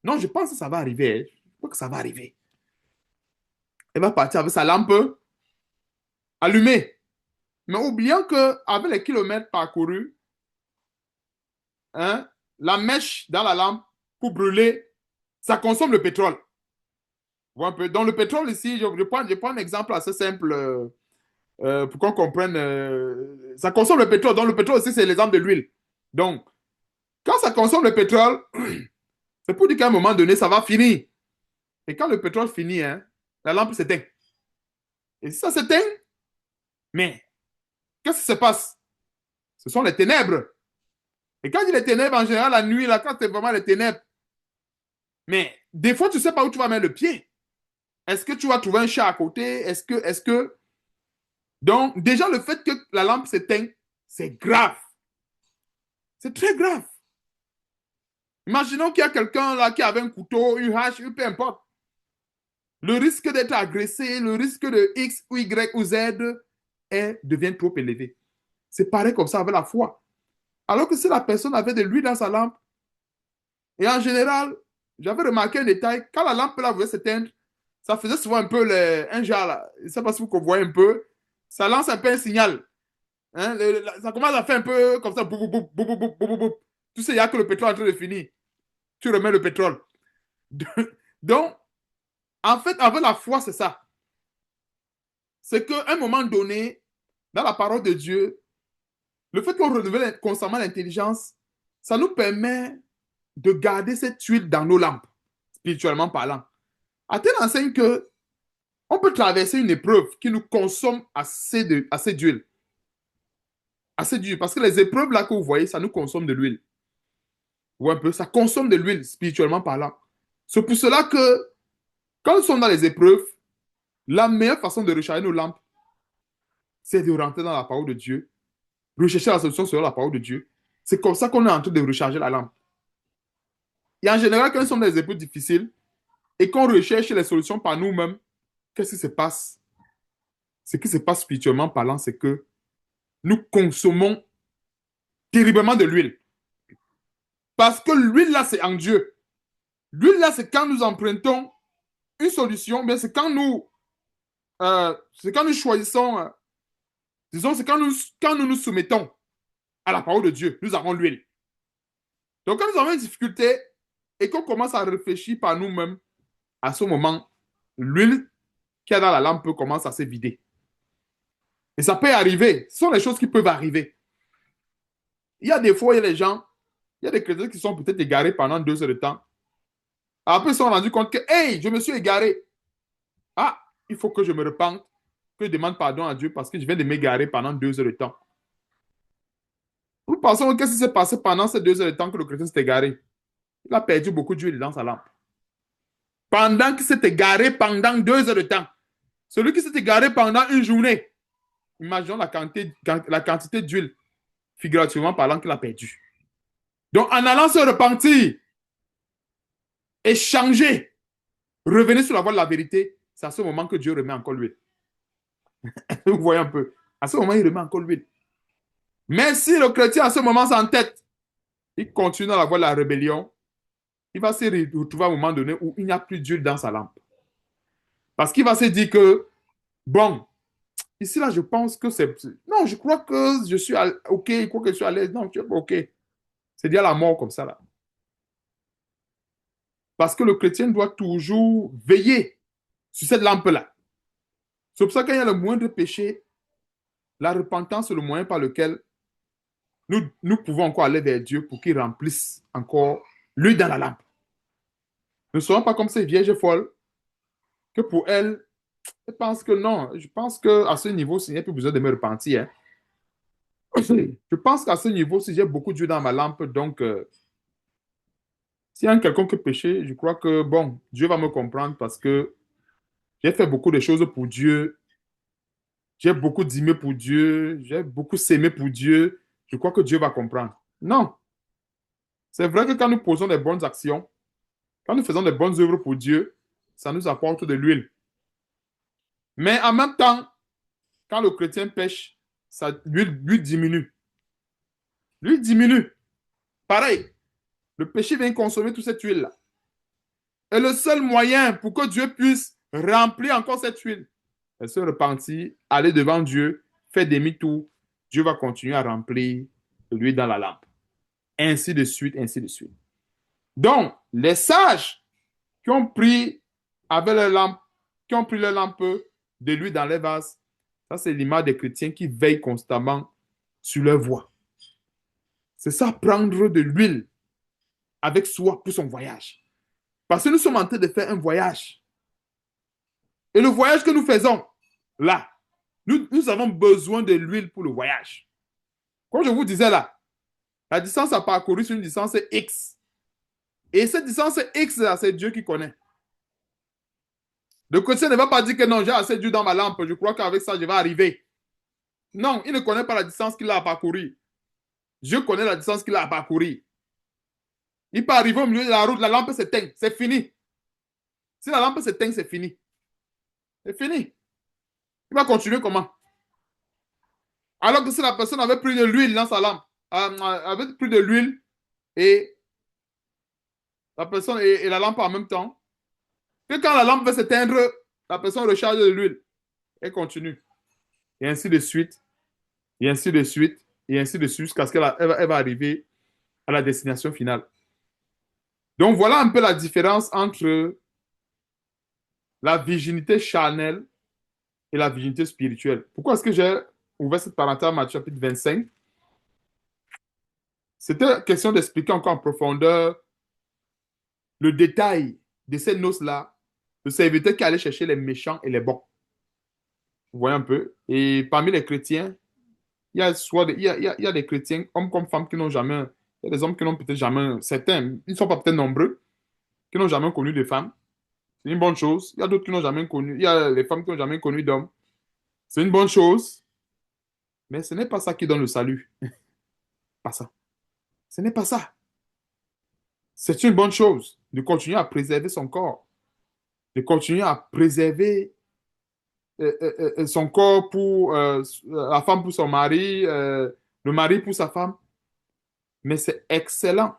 A: non, je pense que ça va arriver. Je pense que ça va arriver. Elle va partir avec sa lampe allumée. Mais oubliant qu'avec les kilomètres parcourus, hein, la mèche dans la lampe pour brûler, ça consomme le pétrole. Voilà un peu. Dans le pétrole ici, je prends un exemple assez simple pour qu'on comprenne. Ça consomme le pétrole. Donc le pétrole aussi, c'est l'exemple de l'huile. Donc, quand ça consomme le pétrole, c'est pour dire qu'à un moment donné, ça va finir. Et quand le pétrole finit, hein, la lampe s'éteint. Et si ça s'éteint, mais qu'est-ce qui se passe? Ce sont les ténèbres. Et quand il y a les ténèbres, en général, la nuit, là, quand c'est vraiment les ténèbres, mais des fois, tu ne sais pas où tu vas mettre le pied. Est-ce que tu vas trouver un chat à côté? Est-ce que... Donc, déjà, le fait que la lampe s'éteint, c'est grave. C'est très grave. Imaginons qu'il y a quelqu'un là qui avait un couteau, une hache, peu importe. Le risque d'être agressé, le risque de X ou Y ou Z devient trop élevé. C'est pareil comme ça avec la foi. Alors que si la personne avait de l'huile dans sa lampe, et en général, j'avais remarqué un détail, quand la lampe là voulait s'éteindre, ça faisait souvent un peu un jar là. Je ne sais pas si vous voyez un peu. Ça lance un peu un signal. Hein, ça commence à faire un peu comme ça. Bou, bou, bou, bou, bou, bou, bou. Tu sais, il n'y a que le pétrole en train de finir. Tu remets le pétrole. Donc, en fait, avec la foi, c'est ça. C'est qu'à un moment donné, dans la parole de Dieu, le fait qu'on renouvelle constamment l'intelligence, ça nous permet de garder cette huile dans nos lampes, spirituellement parlant. À tel enseigne que On peut traverser une épreuve qui nous consomme assez d'huile. Assez d'huile. Parce que les épreuves là que vous voyez, ça nous consomme de l'huile. Ou un peu, ça consomme de l'huile, spirituellement parlant. C'est pour cela que quand nous sommes dans les épreuves, la meilleure façon de recharger nos lampes, c'est de rentrer dans la parole de Dieu, rechercher la solution sur la parole de Dieu. C'est comme ça qu'on est en train de recharger la lampe. Et en général, quand nous sommes dans des épreuves difficiles et qu'on recherche les solutions par nous-mêmes, qu'est-ce qui se passe? Ce qui se passe spirituellement parlant, c'est que nous consommons terriblement de l'huile. Parce que l'huile là, c'est en Dieu. L'huile là, c'est quand nous empruntons une solution, mais c'est quand nous choisissons, disons, c'est quand nous nous soumettons à la parole de Dieu, nous avons l'huile. Donc, quand nous avons une difficulté et qu'on commence à réfléchir par nous-mêmes, à ce moment, l'huile qu'il y a dans la lampe commence à se vider. Et ça peut arriver. Ce sont les choses qui peuvent arriver. Il y a des fois, il y a des gens, il y a des chrétiens qui sont peut-être égarés pendant 2 heures de temps. Après, ils se sont rendus compte que, hey, je me suis égaré. Ah, il faut que je me repente, que je demande pardon à Dieu parce que je viens de m'égarer pendant 2 heures de temps. Nous pensons, qu'est-ce qui s'est passé pendant ces 2 heures de temps que le chrétien s'est égaré? Il a perdu beaucoup d'huile dans sa lampe. Pendant qu'il s'est égaré pendant 2 heures de temps. Celui qui s'est égaré pendant une journée, imaginons la quantité d'huile, figurativement parlant, qu'il a perdu. Donc, en allant se repentir et changer, revenir sur la voie de la vérité, c'est à ce moment que Dieu remet encore l'huile. Vous voyez un peu. À ce moment, il remet encore l'huile. Mais si le chrétien, à ce moment, s'entête, il continue dans la voie de la rébellion, il va se retrouver à un moment donné où il n'y a plus d'huile dans sa lampe. Parce qu'il va se dire que, bon, ici, là, je pense que c'est... Non, je crois que je suis OK, je crois que je suis à l'aise. Non, tu es pas OK. C'est dire la mort comme ça, là. Parce que le chrétien doit toujours veiller sur cette lampe-là. C'est pour ça qu'il y a le moindre péché, la repentance est le moyen par lequel nous pouvons encore aller vers Dieu pour qu'il remplisse encore l'huile dans la lampe. Ne soyons pas comme ces vierges folles que pour elles, elles pensent que non. Je pense qu'à ce niveau, il n'y a plus besoin de me repentir. Hein. Je pense qu'à ce niveau, si j'ai beaucoup d'huile dans ma lampe, donc s'il y a quelqu'un qui péché, je crois que, bon, Dieu va me comprendre parce que j'ai fait beaucoup de choses pour Dieu. J'ai beaucoup d'aimer pour Dieu. J'ai beaucoup s'aimer pour Dieu. Je crois que Dieu va comprendre. Non. C'est vrai que quand nous posons des bonnes actions, quand nous faisons des bonnes œuvres pour Dieu, ça nous apporte de l'huile. Mais en même temps, quand le chrétien pêche, l'huile diminue. L'huile diminue. Pareil, le péché vient consommer toute cette huile-là. Et le seul moyen pour que Dieu puisse remplir encore cette huile, c'est se repentir, aller devant Dieu, faire demi-tour. Dieu va continuer à remplir l'huile dans la lampe. Ainsi de suite, ainsi de suite. Donc, les sages qui ont pris avec leur lampe, qui ont pris leur lampe de l'huile dans les vases, ça c'est l'image des chrétiens qui veillent constamment sur leur voie. C'est ça, prendre de l'huile avec soi pour son voyage. Parce que nous sommes en train de faire un voyage. Et le voyage que nous faisons, là, nous avons besoin de l'huile pour le voyage. Comme je vous disais là, la distance à parcourir, c'est une distance X. Et cette distance X, là, c'est Dieu qui connaît. Le chrétien ne va pas dire que non, j'ai assez d'huile dans ma lampe, je crois qu'avec ça, je vais arriver. Non, il ne connaît pas la distance qu'il a à parcourir. Dieu connaît la distance qu'il a à parcourir. Il peut arriver au milieu de la route, la lampe s'éteint, c'est fini. Si la lampe s'éteint, c'est fini. C'est fini. Il va continuer comment? Alors que si la personne avait pris de l'huile dans sa lampe, avait pris de l'huile et la personne et la lampe en même temps, que quand la lampe va s'éteindre, la personne recharge de l'huile et continue. Et ainsi de suite, et ainsi de suite, et ainsi de suite, jusqu'à ce qu'elle va arriver à la destination finale. Donc voilà un peu la différence entre la virginité charnelle et la virginité spirituelle. Pourquoi est-ce que j'ai ouvert cette parenthèse à Matthieu chapitre 25? C'était question d'expliquer encore en profondeur le détail de ces noces-là Le serviteur qui allait chercher les méchants et les bons. Vous voyez un peu? Et parmi les chrétiens, il y a, soit des, il y a des chrétiens, hommes comme femmes, qui n'ont jamais. Il y a des hommes qui n'ont peut-être jamais. Certains, ils ne sont pas peut-être nombreux, qui n'ont jamais connu de femmes. C'est une bonne chose. Il y a d'autres qui n'ont jamais connu. Il y a les femmes qui n'ont jamais connu d'hommes. C'est une bonne chose. Mais ce n'est pas ça qui donne le salut. Pas ça. Ce n'est pas ça. C'est une bonne chose de continuer à préserver son corps, de continuer à préserver son corps pour la femme pour son mari, le mari pour sa femme. Mais c'est excellent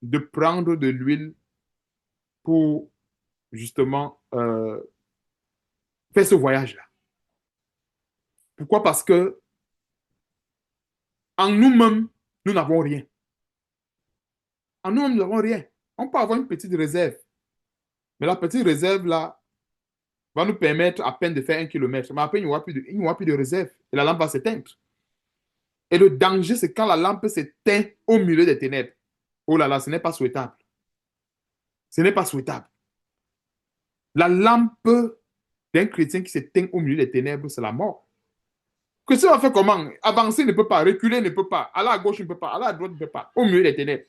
A: de prendre de l'huile pour justement faire ce voyage-là. Pourquoi? Parce que en nous-mêmes, nous n'avons rien. En nous-mêmes, nous n'avons rien. On peut avoir une petite réserve. Mais la petite réserve-là va nous permettre à peine de faire 1 kilomètre. Mais après, il n'y aura plus de réserve. Et la lampe va s'éteindre. Et le danger, c'est quand la lampe s'éteint au milieu des ténèbres. Oh là là, ce n'est pas souhaitable. Ce n'est pas souhaitable. La lampe d'un chrétien qui s'éteint au milieu des ténèbres, c'est la mort. Que ça va faire comment? Avancer, il ne peut pas. Reculer, il ne peut pas. Aller à gauche, il ne peut pas. Aller à droite, il ne peut pas. Au milieu des ténèbres.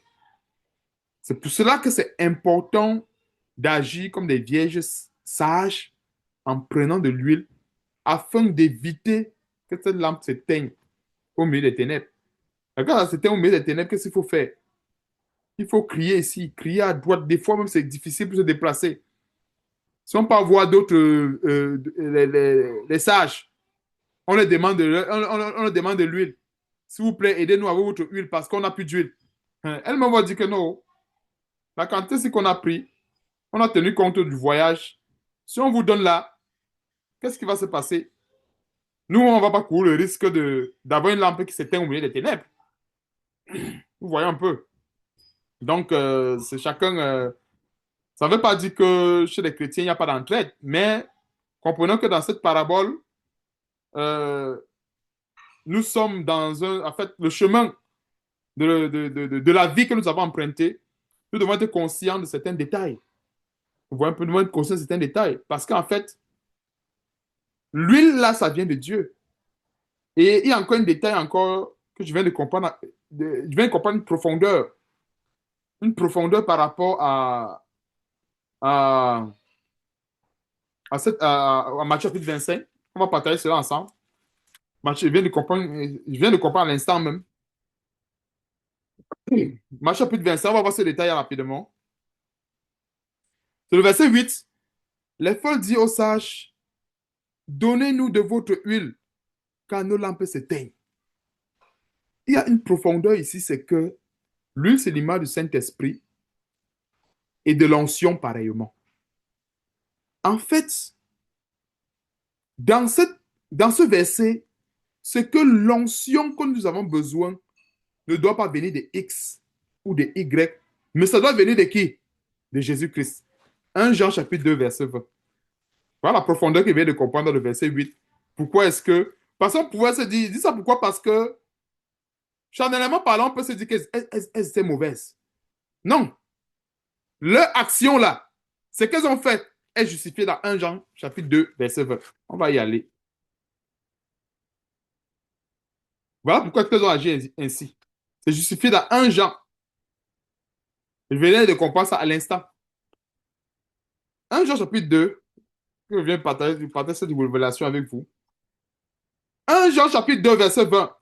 A: C'est pour cela que c'est important d'agir comme des vierges sages en prenant de l'huile afin d'éviter que cette lampe s'éteigne au milieu des ténèbres. Et quand ça s'éteint au milieu des ténèbres, qu'est-ce qu'il faut faire? Il faut crier ici, crier à droite. Des fois, même, c'est difficile pour se déplacer. Si on peut voir d'autres, les sages, on leur demande de l'huile. S'il vous plaît, aidez-nous avec votre huile parce qu'on n'a plus d'huile. Elle m'a dit que non. La quantité qu'on a pris, on a tenu compte du voyage. Si on vous donne là, qu'est-ce qui va se passer? Nous, on ne va pas courir le risque d'avoir une lampe qui s'éteint au milieu des ténèbres. Vous voyez un peu. Donc, c'est chacun. Ça ne veut pas dire que chez les chrétiens, il n'y a pas d'entraide, mais comprenons que dans cette parabole, euh, nous sommes dans en fait, le chemin de la vie que nous avons emprunté. Nous devons être conscients de certains détails. Vous voyez un peu, nous devons être conscients de certains détails. Parce qu'en fait, l'huile, là, ça vient de Dieu. Et il y a encore un détail encore que je viens de comprendre. Je viens de comprendre une profondeur. Une profondeur par rapport à, à Matthieu chapitre 25. On va partager cela ensemble. Matthieu, je viens de comprendre à l'instant même. Matthieu chapitre 25, on va voir ce détail rapidement. C'est le verset 8. Les folles disent aux sages, donnez-nous de votre huile, car nos lampes s'éteignent. Il y a une profondeur ici, c'est que l'huile, c'est l'image du Saint-Esprit et de l'onction pareillement. En fait, dans, dans ce verset, c'est que l'onction que nous avons besoin ne doit pas venir de X ou de Y, mais ça doit venir de qui? De Jésus-Christ. 1 Jean chapitre 2, verset 20. Voilà la profondeur qu'il vient de comprendre dans le verset 8. Pourquoi est-ce que... Parce qu'on pouvait se dire... Dis ça pourquoi? Parce que, charnellement parlant, on peut se dire qu'elles étaient mauvaises. Non. Leur action là, ce qu'elles ont fait est justifié dans 1 Jean chapitre 2, verset 20. On va y aller. Voilà pourquoi elles ont agi ainsi. C'est justifié dans 1 Jean. Je venais de comprendre ça à l'instant. 1 Jean chapitre 2, que je viens de partager cette révélation avec vous. 1 Jean chapitre 2, verset 20.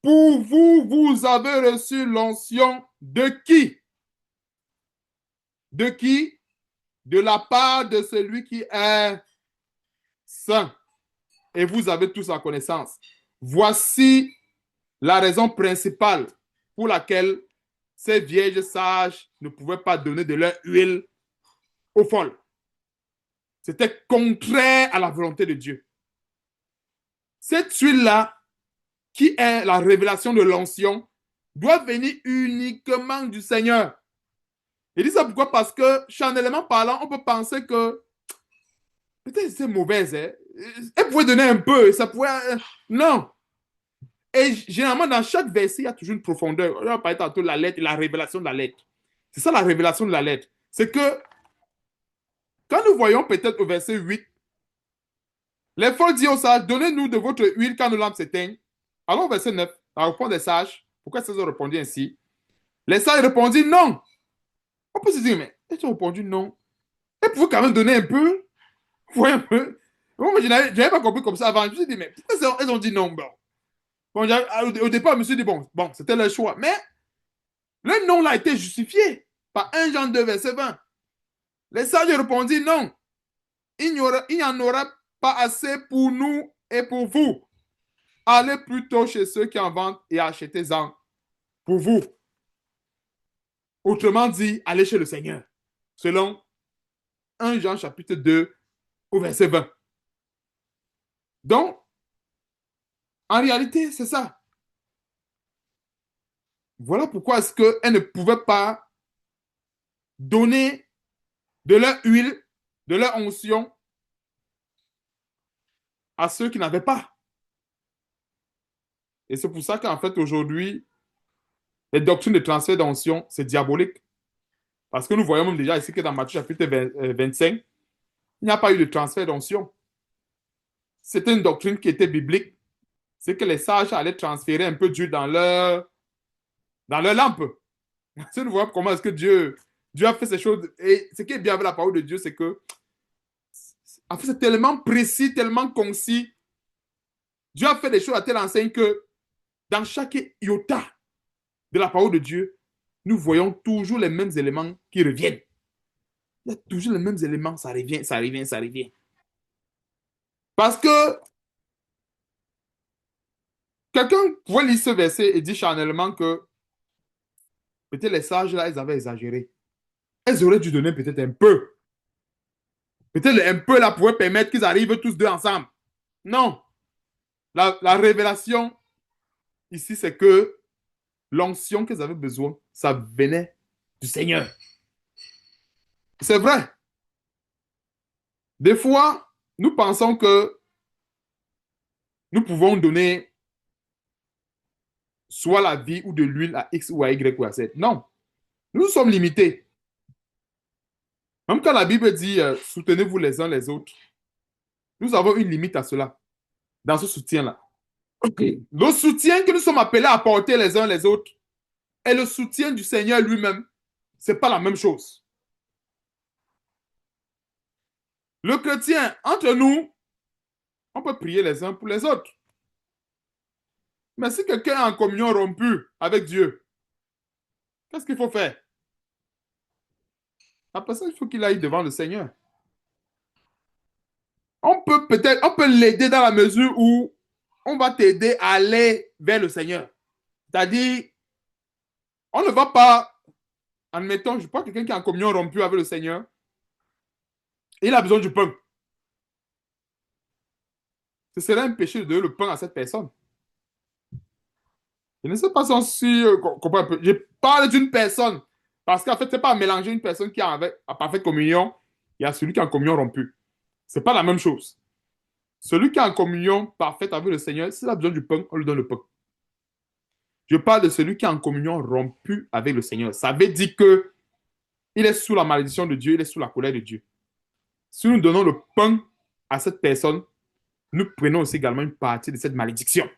A: Pour vous, vous avez reçu l'onction de qui? De qui? De la part de celui qui est saint. Et vous avez tous la connaissance. Voici la raison principale pour laquelle ces vierges sages ne pouvaient pas donner de leur huile aux folles. C'était contraire à la volonté de Dieu. Cette huile-là, qui est la révélation de l'onction, doit venir uniquement du Seigneur. Il dit ça pourquoi? Parce que, charnellement parlant, on peut penser que peut-être c'est mauvaise. Hein? Elle pouvait donner un peu, ça pouvait... Non. Et généralement, dans chaque verset, il y a toujours une profondeur. On va parler tantôt de la lettre et la révélation de la lettre. C'est ça la révélation de la lettre. C'est que Quand nous voyons peut-être au verset 8, les folles disent aux sages, donnez-nous de votre huile quand nos lampes s'éteignent. Alors au verset 9, la réponse des sages, pourquoi ces ont répondu ainsi? Les sages répondirent non. On peut se dire, mais ils ont répondu non. Elles pouvaient quand même donner un peu. Vous voyez un peu. Moi, je n'avais pas compris comme ça avant. Je me suis dit, mais pourquoi elles ont dit non? Bon, au départ, je me suis dit, bon, c'était leur choix. Mais le non là a été justifié par 1 Jean 2, verset 20. Les sages répondirent non. Il n'y en aura pas assez pour nous et pour vous. Allez plutôt chez ceux qui en vendent et achetez-en pour vous. Autrement dit, allez chez le Seigneur. Selon 1 Jean chapitre 2 au verset 20. Donc, en réalité, c'est ça. Voilà pourquoi est-ce qu'elles ne pouvaient pas donner de leur huile, de leur onction à ceux qui n'avaient pas. Et c'est pour ça qu'en fait, aujourd'hui, les doctrines de transfert d'onction, c'est diabolique. Parce que nous voyons même déjà ici que dans Matthieu chapitre 25, il n'y a pas eu de transfert d'onction. C'était une doctrine qui était biblique. C'est que les sages allaient transférer un peu d'huile dans leur lampe. Si nous voyons comment est-ce que Dieu a fait ces choses. Et ce qui est bien avec la parole de Dieu, c'est que en fait, c'est tellement précis, tellement concis. Dieu a fait des choses à telle enseigne que dans chaque iota de la parole de Dieu, nous voyons toujours les mêmes éléments qui reviennent. Il y a toujours les mêmes éléments, ça revient, ça revient, ça revient. Parce que quelqu'un pouvait lire ce verset et dire charnellement que peut-être les sages là, ils avaient exagéré. Elles auraient dû donner peut-être un peu. Peut-être un peu là pouvait permettre qu'ils arrivent tous deux ensemble. Non. La révélation ici, c'est que l'onction qu'ils avaient besoin, ça venait du Seigneur. C'est vrai. Des fois, nous pensons que nous pouvons donner soit la vie ou de l'huile à X ou à Y ou à Z. Non. Nous sommes limités. Même quand la Bible dit soutenez-vous les uns les autres, nous avons une limite à cela, dans ce soutien-là. Okay. Le soutien que nous sommes appelés à apporter les uns les autres et le soutien du Seigneur lui-même, ce n'est pas la même chose. Le chrétien, entre nous, on peut prier les uns pour les autres. Mais si quelqu'un est en communion rompue avec Dieu, qu'est-ce qu'il faut faire? La personne, il faut qu'il aille devant le Seigneur. On peut l'aider dans la mesure où on va t'aider à aller vers le Seigneur. C'est-à-dire, on ne va pas, admettons, je prends quelqu'un qui est en communion rompue avec le Seigneur, il a besoin du pain. Ce serait un péché de donner le pain à cette personne. Je ne sais pas si comprend un peu. Je parle d'une personne. Parce qu'en fait, ce n'est pas mélanger une personne qui est en parfaite communion et à celui qui est en communion rompue. Ce n'est pas la même chose. Celui qui est en communion parfaite avec le Seigneur, s'il a besoin du pain, on lui donne le pain. Je parle de celui qui est en communion rompue avec le Seigneur. Ça veut dire que il est sous la malédiction de Dieu, il est sous la colère de Dieu. Si nous donnons le pain à cette personne, nous prenons aussi également une partie de cette malédiction.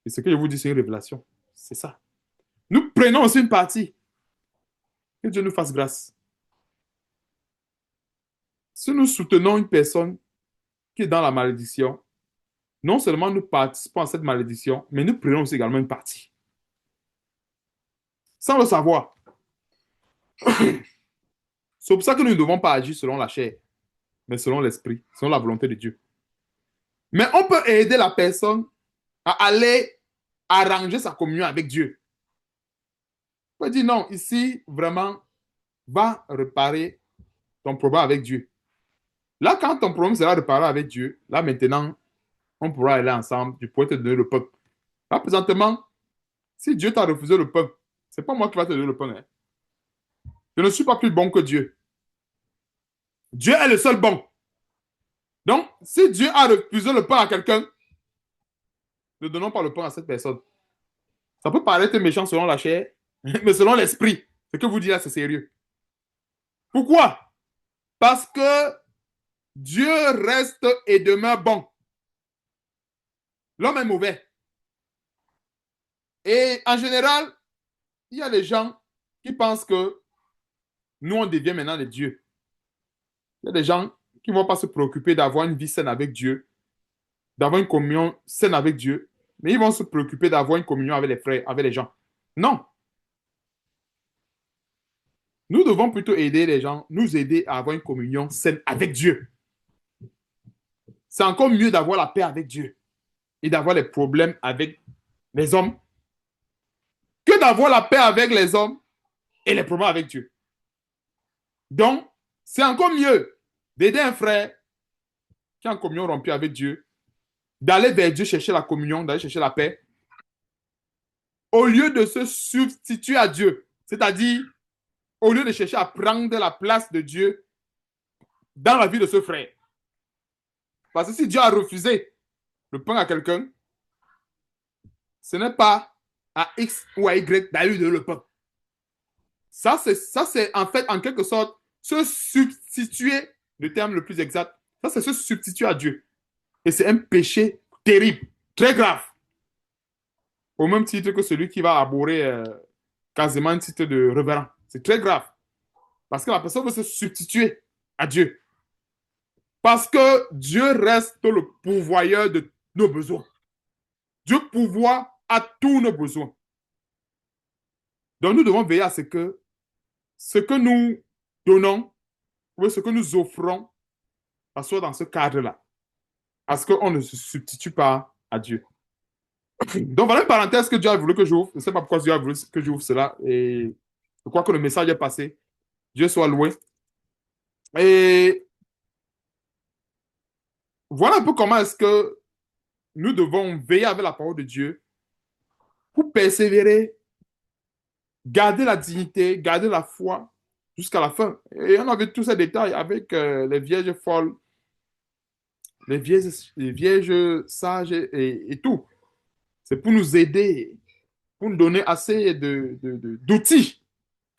A: Et ce que je vous dis, c'est une révélation. C'est ça. Nous prenons aussi une partie. Que Dieu nous fasse grâce. Si nous soutenons une personne qui est dans la malédiction, non seulement nous participons à cette malédiction, mais nous prenons aussi également une partie. Sans le savoir. C'est pour ça que nous ne devons pas agir selon la chair, mais selon l'esprit, selon la volonté de Dieu. Mais on peut aider la personne à aller arranger sa communion avec Dieu. On peut dire non, ici, vraiment, va réparer ton problème avec Dieu. Là, quand ton problème sera réparé avec Dieu, là, maintenant, on pourra aller ensemble, tu pourrais te donner le pain. Là, présentement, si Dieu t'a refusé le pain, ce n'est pas moi qui vais te donner le pain. Hein. Je ne suis pas plus bon que Dieu. Dieu est le seul bon. Donc, si Dieu a refusé le pain à quelqu'un, ne donnons pas le pain à cette personne. Ça peut paraître méchant selon la chair, mais selon l'esprit, ce que vous dites là, c'est sérieux. Pourquoi? Parce que Dieu reste et demeure bon. L'homme est mauvais. Et en général, il y a des gens qui pensent que nous, on devient maintenant des dieux. Il y a des gens qui ne vont pas se préoccuper d'avoir une vie saine avec Dieu, d'avoir une communion saine avec Dieu, mais ils vont se préoccuper d'avoir une communion avec les frères, avec les gens. Non. Nous devons plutôt aider les gens, nous aider à avoir une communion saine avec Dieu. C'est encore mieux d'avoir la paix avec Dieu et d'avoir les problèmes avec les hommes que d'avoir la paix avec les hommes et les problèmes avec Dieu. Donc, c'est encore mieux d'aider un frère qui est en communion rompue avec Dieu, d'aller vers Dieu chercher la communion, d'aller chercher la paix, au lieu de se substituer à Dieu. C'est-à-dire, au lieu de chercher à prendre la place de Dieu dans la vie de ce frère. Parce que si Dieu a refusé de prendre à quelqu'un, ce n'est pas à X ou à Y d'aller de le prendre. Ça, c'est en fait, en quelque sorte, se substituer, le terme le plus exact, ça, c'est se substituer à Dieu. Et c'est un péché terrible, très grave. Au même titre que celui qui va abhorrer quasiment un titre de révérend. C'est très grave. Parce que la personne veut se substituer à Dieu. Parce que Dieu reste le pourvoyeur de nos besoins. Dieu pourvoit à tous nos besoins. Donc nous devons veiller à ce que nous donnons ou ce que nous offrons soit dans ce cadre-là. Parce qu'on ne se substitue pas à Dieu. Donc voilà une parenthèse que Dieu a voulu que j'ouvre. Je ne sais pas pourquoi Dieu a voulu que j'ouvre cela. Et je crois que le message est passé. Dieu soit loué. Et voilà un peu comment est-ce que nous devons veiller avec la parole de Dieu pour persévérer, garder la dignité, garder la foi jusqu'à la fin. Et on a vu tous ces détails avec les vierges folles, les vierges sages et tout. C'est pour nous aider, pour nous donner assez d'outils,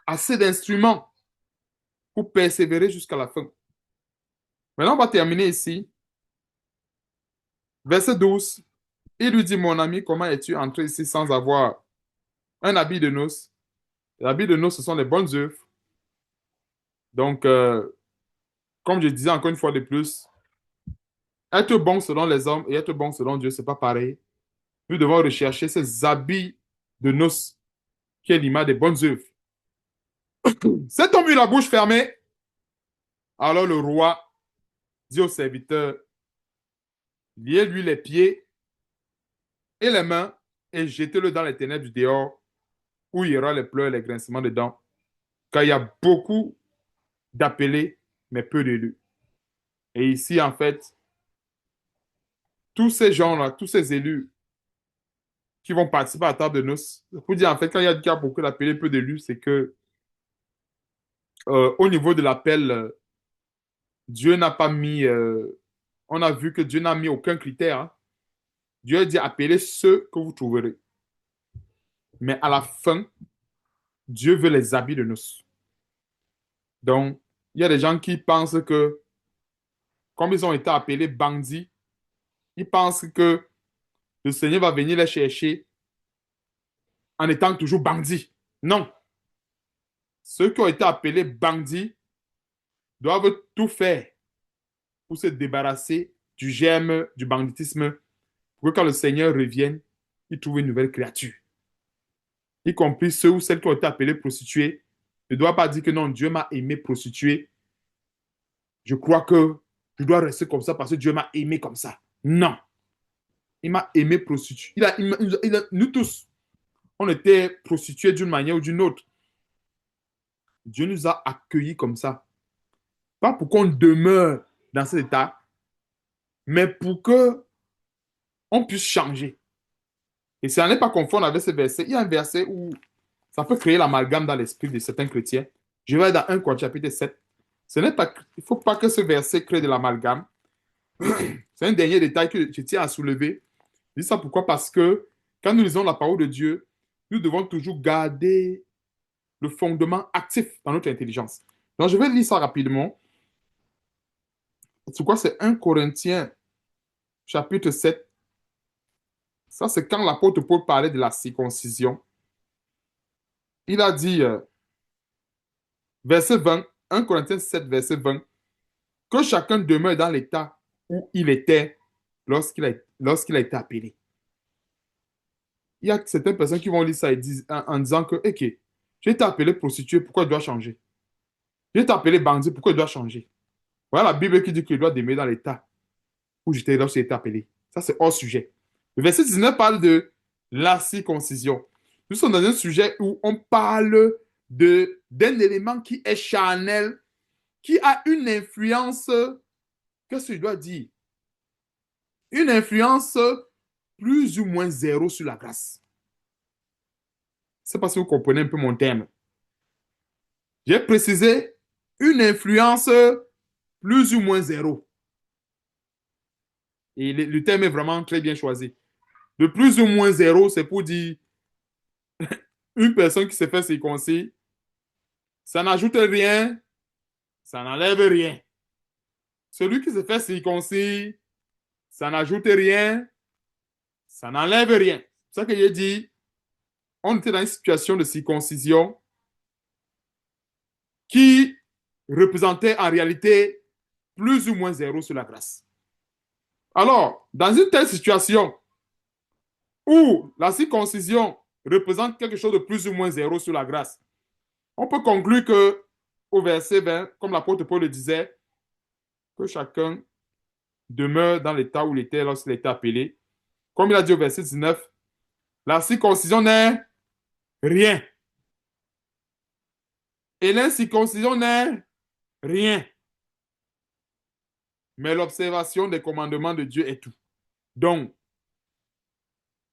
A: assez d'instruments pour persévérer jusqu'à la fin. Maintenant, on va terminer ici. Verset 12. Il lui dit, mon ami, comment es-tu entré ici sans avoir un habit de noces? L'habit de noces, ce sont les bonnes œuvres. Donc, comme je disais encore une fois de plus, être bon selon les hommes et être bon selon Dieu, ce n'est pas pareil. Nous devons rechercher ces habits de noces qui est l'image des bonnes œuvres. Cet homme eut la bouche fermée. Alors le roi dit au serviteur, liez-lui les pieds et les mains et jetez-le dans les ténèbres du dehors où il y aura les pleurs et les grincements de dents. Car il y a beaucoup d'appelés, mais peu d'élus. Et ici, en fait, tous ces gens-là, tous ces élus qui vont participer à la table de noces, pour dire, en fait, quand il y a beaucoup d'appelés, peu d'élus, c'est que au niveau de l'appel, Dieu n'a pas mis, on a vu que Dieu n'a mis aucun critère. Hein. Dieu a dit appelez ceux que vous trouverez. Mais à la fin, Dieu veut les habits de noces. Donc, il y a des gens qui pensent que, comme ils ont été appelés bandits, ils pensent que le Seigneur va venir les chercher en étant toujours bandits. Non. Ceux qui ont été appelés bandits doivent tout faire pour se débarrasser du germe, du banditisme, pour que quand le Seigneur revienne, il trouve une nouvelle créature. Y compris ceux ou celles qui ont été appelés prostituées. Ne doit pas dire que non, Dieu m'a aimé prostituée. Je crois que je dois rester comme ça parce que Dieu m'a aimé comme ça. Non. Il m'a aimé prostituée. Nous tous, on était prostitués d'une manière ou d'une autre. Dieu nous a accueillis comme ça. Pas pour qu'on demeure dans cet état, mais pour que on puisse changer. Et ça n'est pas confondre avec ce verset. Il y a un verset où ça peut créer l'amalgame dans l'esprit de certains chrétiens. Je vais dans 1 Corinthiens chapitre 7. Il ne faut pas que ce verset crée de l'amalgame. C'est un dernier détail que je tiens à soulever. Je dis ça pourquoi? Parce que quand nous lisons la parole de Dieu, nous devons toujours garder le fondement actif dans notre intelligence. Donc, je vais lire ça rapidement. C'est quoi? C'est 1 Corinthiens, chapitre 7. Ça, c'est quand l'apôtre Paul parlait de la circoncision. Il a dit, verset 20, 1 Corinthiens 7, verset 20, que chacun demeure dans l'état où il était lorsqu'il a été appelé. Il y a certaines personnes qui vont lire ça et en disant que, ok, j'ai été appelé prostituée, pourquoi je dois changer? J'ai été appelé bandit, pourquoi je dois changer? Voilà la Bible qui dit qu'il doit demeurer dans l'état où j'étais lorsqu'il été appelé. Ça, c'est hors sujet. Le verset 19 parle de la circoncision. Nous sommes dans un sujet où on parle d'un élément qui est charnel, qui a une influence, qu'est-ce que je dois dire? Une influence plus ou moins zéro sur la grâce. Je ne sais pas si vous comprenez un peu mon terme. J'ai précisé une influence plus ou moins zéro. Et le terme est vraiment très bien choisi. De plus ou moins zéro, c'est pour dire une personne qui s'est fait circoncis, ça n'ajoute rien, ça n'enlève rien. Celui qui s'est fait circoncis, ça n'ajoute rien, ça n'enlève rien. C'est ça que j'ai dit. On était dans une situation de circoncision qui représentait en réalité plus ou moins zéro sur la grâce. Alors, dans une telle situation où la circoncision représente quelque chose de plus ou moins zéro sur la grâce, on peut conclure que au verset 20, comme l'apôtre Paul le disait, que chacun demeure dans l'état où il était lorsqu'il était appelé. Comme il a dit au verset 19, la circoncision n'est rien. Et l'incirconcision n'est rien. Mais l'observation des commandements de Dieu est tout. Donc,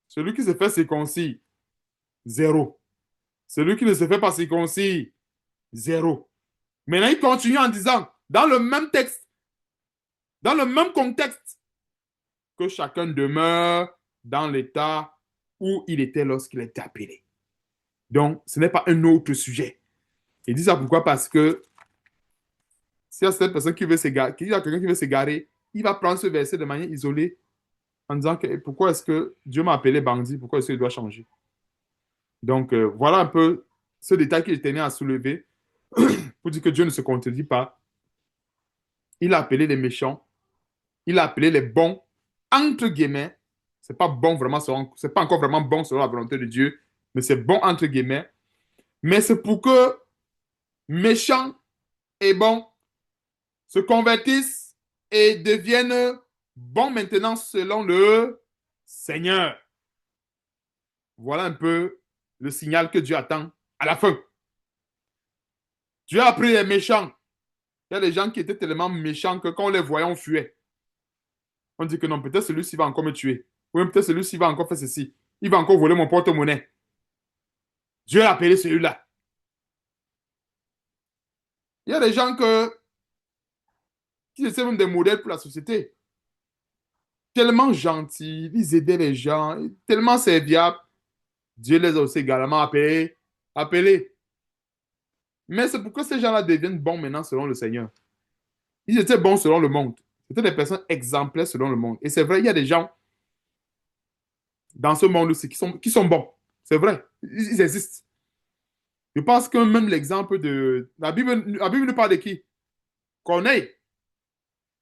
A: celui qui se fait circoncis, zéro. Celui qui ne se fait pas circoncis, zéro. Maintenant, il continue en disant, dans le même texte, dans le même contexte, que chacun demeure dans l'état où il était lorsqu'il était appelé. Donc, ce n'est pas un autre sujet. Il dit ça pourquoi? Parce que s'il y a cette personne qui veut s'égarer, qu'il y a quelqu'un qui veut s'égarer, il va prendre ce verset de manière isolée en disant que pourquoi est-ce que Dieu m'a appelé bandit, pourquoi est-ce qu'il doit changer? Donc, voilà un peu ce détail qu'il tenait à soulever pour dire que Dieu ne se contredit pas. Il a appelé les méchants, il a appelé les bons, entre guillemets. C'est pas bon vraiment, c'est pas encore vraiment bon selon la volonté de Dieu, mais c'est bon entre guillemets. Mais c'est pour que méchants et bons se convertissent et deviennent bons maintenant selon le Seigneur. Voilà un peu le signal que Dieu attend à la fin. Dieu a pris les méchants. Il y a des gens qui étaient tellement méchants que quand on les voyait, on fuait. On dit que non, peut-être celui-ci va encore me tuer. Ou peut-être celui-ci va encore faire ceci. Il va encore voler mon porte-monnaie. Dieu a appelé celui-là. Il y a des gens qui étaient même des modèles pour la société. Tellement gentils, ils aidaient les gens, tellement serviables. Dieu les a aussi également appelés. Mais c'est pourquoi ces gens-là deviennent bons maintenant selon le Seigneur. Ils étaient bons selon le monde. C'était des personnes exemplaires selon le monde. Et c'est vrai, il y a des gens dans ce monde aussi qui sont bons. C'est vrai, ils existent. Je pense que même l'exemple de... La Bible nous parle de qui? Corneille.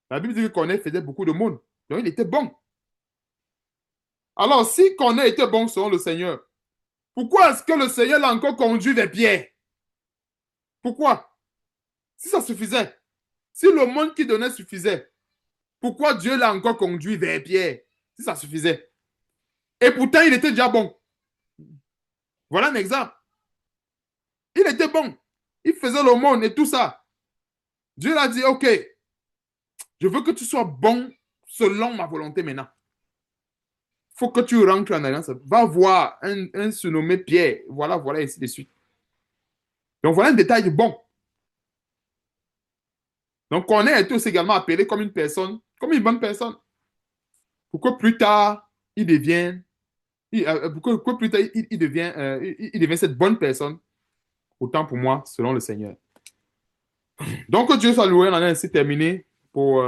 A: La Bible dit que Corneille faisait beaucoup de monde. Donc il était bon. Alors si Corneille était bon selon le Seigneur, pourquoi est-ce que le Seigneur l'a encore conduit vers Pierre? Pourquoi? Si ça suffisait, si le monde qui donnait suffisait, pourquoi Dieu l'a encore conduit vers Pierre? Si ça suffisait. Et pourtant, il était déjà bon. Voilà un exemple. Il était bon. Il faisait le monde et tout ça. Dieu l'a dit, OK, je veux que tu sois bon selon ma volonté maintenant. Il faut que tu rentres en alliance. Va voir un surnommé Pierre. Voilà, voilà, et ainsi de suite. Donc, voilà un détail bon. Donc, on est tous également appelé comme une personne, comme une bonne personne. Pourquoi plus tard, il devient, pourquoi plus tard, il devient cette bonne personne, autant pour moi, selon le Seigneur. Donc, Dieu soit loué, on en a ainsi terminé pour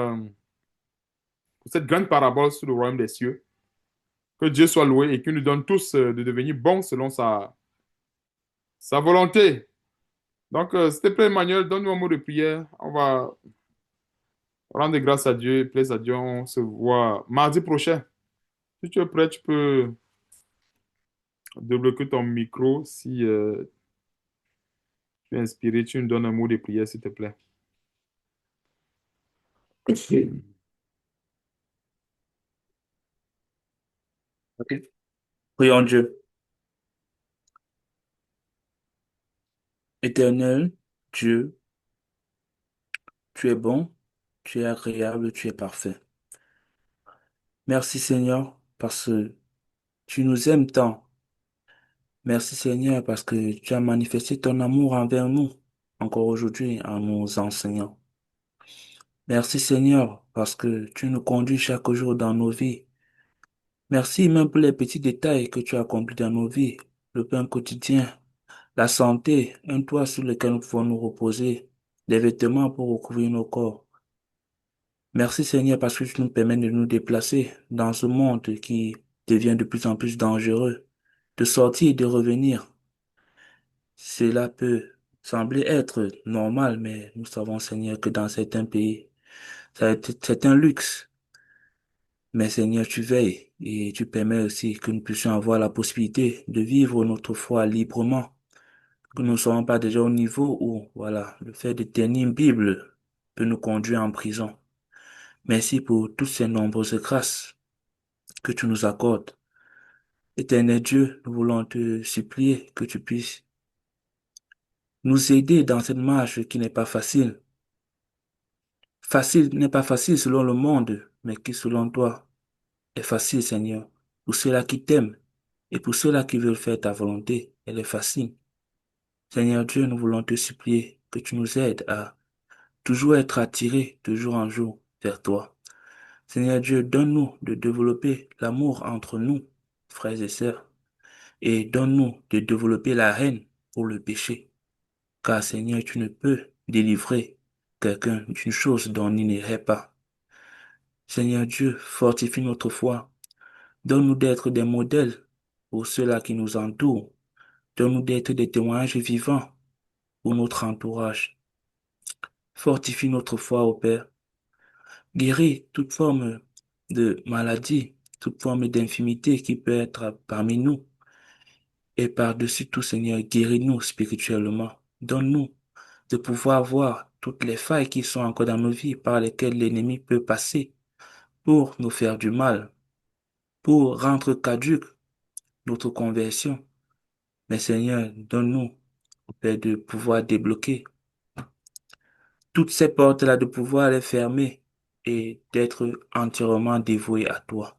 A: pour cette grande parabole sur le royaume des cieux. Que Dieu soit loué et qu'il nous donne tous de devenir bons selon sa volonté. Donc, s'il te plaît, Emmanuel, donne-nous un mot de prière. On va rendre grâce à Dieu, plaise à Dieu. On se voit mardi prochain. Si tu es prêt, tu peux débloquer ton micro. Si tu es inspiré, tu nous donnes un mot de prière, s'il te plaît.
B: Ok. Prions Dieu. Éternel Dieu, tu es bon, tu es agréable, tu es parfait. Merci Seigneur parce que tu nous aimes tant. Merci Seigneur parce que tu as manifesté ton amour envers nous, encore aujourd'hui en nous enseignant. Merci Seigneur parce que tu nous conduis chaque jour dans nos vies. Merci même pour les petits détails que tu as accomplis dans nos vies, le pain quotidien, la santé, un toit sur lequel nous pouvons nous reposer, des vêtements pour recouvrir nos corps. Merci Seigneur parce que tu nous permets de nous déplacer dans ce monde qui devient de plus en plus dangereux, de sortir et de revenir. Cela peut sembler être normal, mais nous savons Seigneur que dans certains pays, c'est un luxe. Mais Seigneur, tu veilles et tu permets aussi que nous puissions avoir la possibilité de vivre notre foi librement, que nous ne soyons pas déjà au niveau où, voilà, le fait de tenir une Bible peut nous conduire en prison. Merci pour toutes ces nombreuses grâces que tu nous accordes. Éternel Dieu, nous voulons te supplier que tu puisses nous aider dans cette marche qui n'est pas facile. Facile n'est pas facile selon le monde, mais qui selon toi est facile, Seigneur. Pour ceux-là qui t'aiment et pour ceux-là qui veulent faire ta volonté, elle est facile. Seigneur Dieu, nous voulons te supplier que tu nous aides à toujours être attirés de jour en jour vers toi. Seigneur Dieu, donne-nous de développer l'amour entre nous, frères et sœurs, et donne-nous de développer la haine pour le péché. Car Seigneur, tu ne peux délivrer quelqu'un d'une chose dont il n'irait pas. Seigneur Dieu, fortifie notre foi. Donne-nous d'être des modèles pour ceux-là qui nous entourent. Donne-nous d'être des témoignages vivants pour notre entourage. Fortifie notre foi, ô Père. Guéris toute forme de maladie, toute forme d'infimité qui peut être parmi nous. Et par-dessus tout, Seigneur, guéris-nous spirituellement. Donne-nous de pouvoir voir toutes les failles qui sont encore dans nos vies par lesquelles l'ennemi peut passer pour nous faire du mal, pour rendre caduque notre conversion. Mais Seigneur, donne-nous, Père, de pouvoir débloquer toutes ces portes-là, de pouvoir les fermer et d'être entièrement dévoués à toi.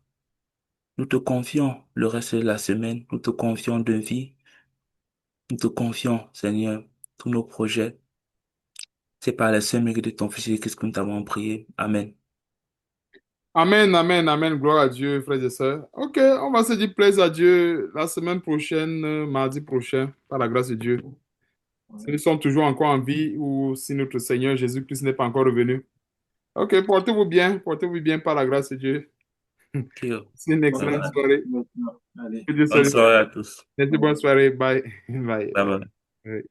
B: Nous te confions le reste de la semaine, nous te confions de vie, nous te confions, Seigneur, tous nos projets. C'est par le seul mérite de ton Fils Jésus-Christ que nous t'avons prié. Amen.
A: Amen, amen, amen. Gloire à Dieu, frères et sœurs. Ok, on va se dire plaise à Dieu la semaine prochaine, mardi prochain, par la grâce de Dieu. Si nous sommes toujours encore en vie ou si notre Seigneur Jésus-Christ n'est pas encore revenu. Ok, portez-vous bien par la grâce de Dieu.
B: Ok.
A: C'est une
B: Bye
A: excellente
B: bye.
A: soirée. Que Dieu
B: Bonne
A: soit
B: soirée à tous.
A: Merci, bonne soirée. Bye. Bye.
B: Bye bye.
A: Ouais.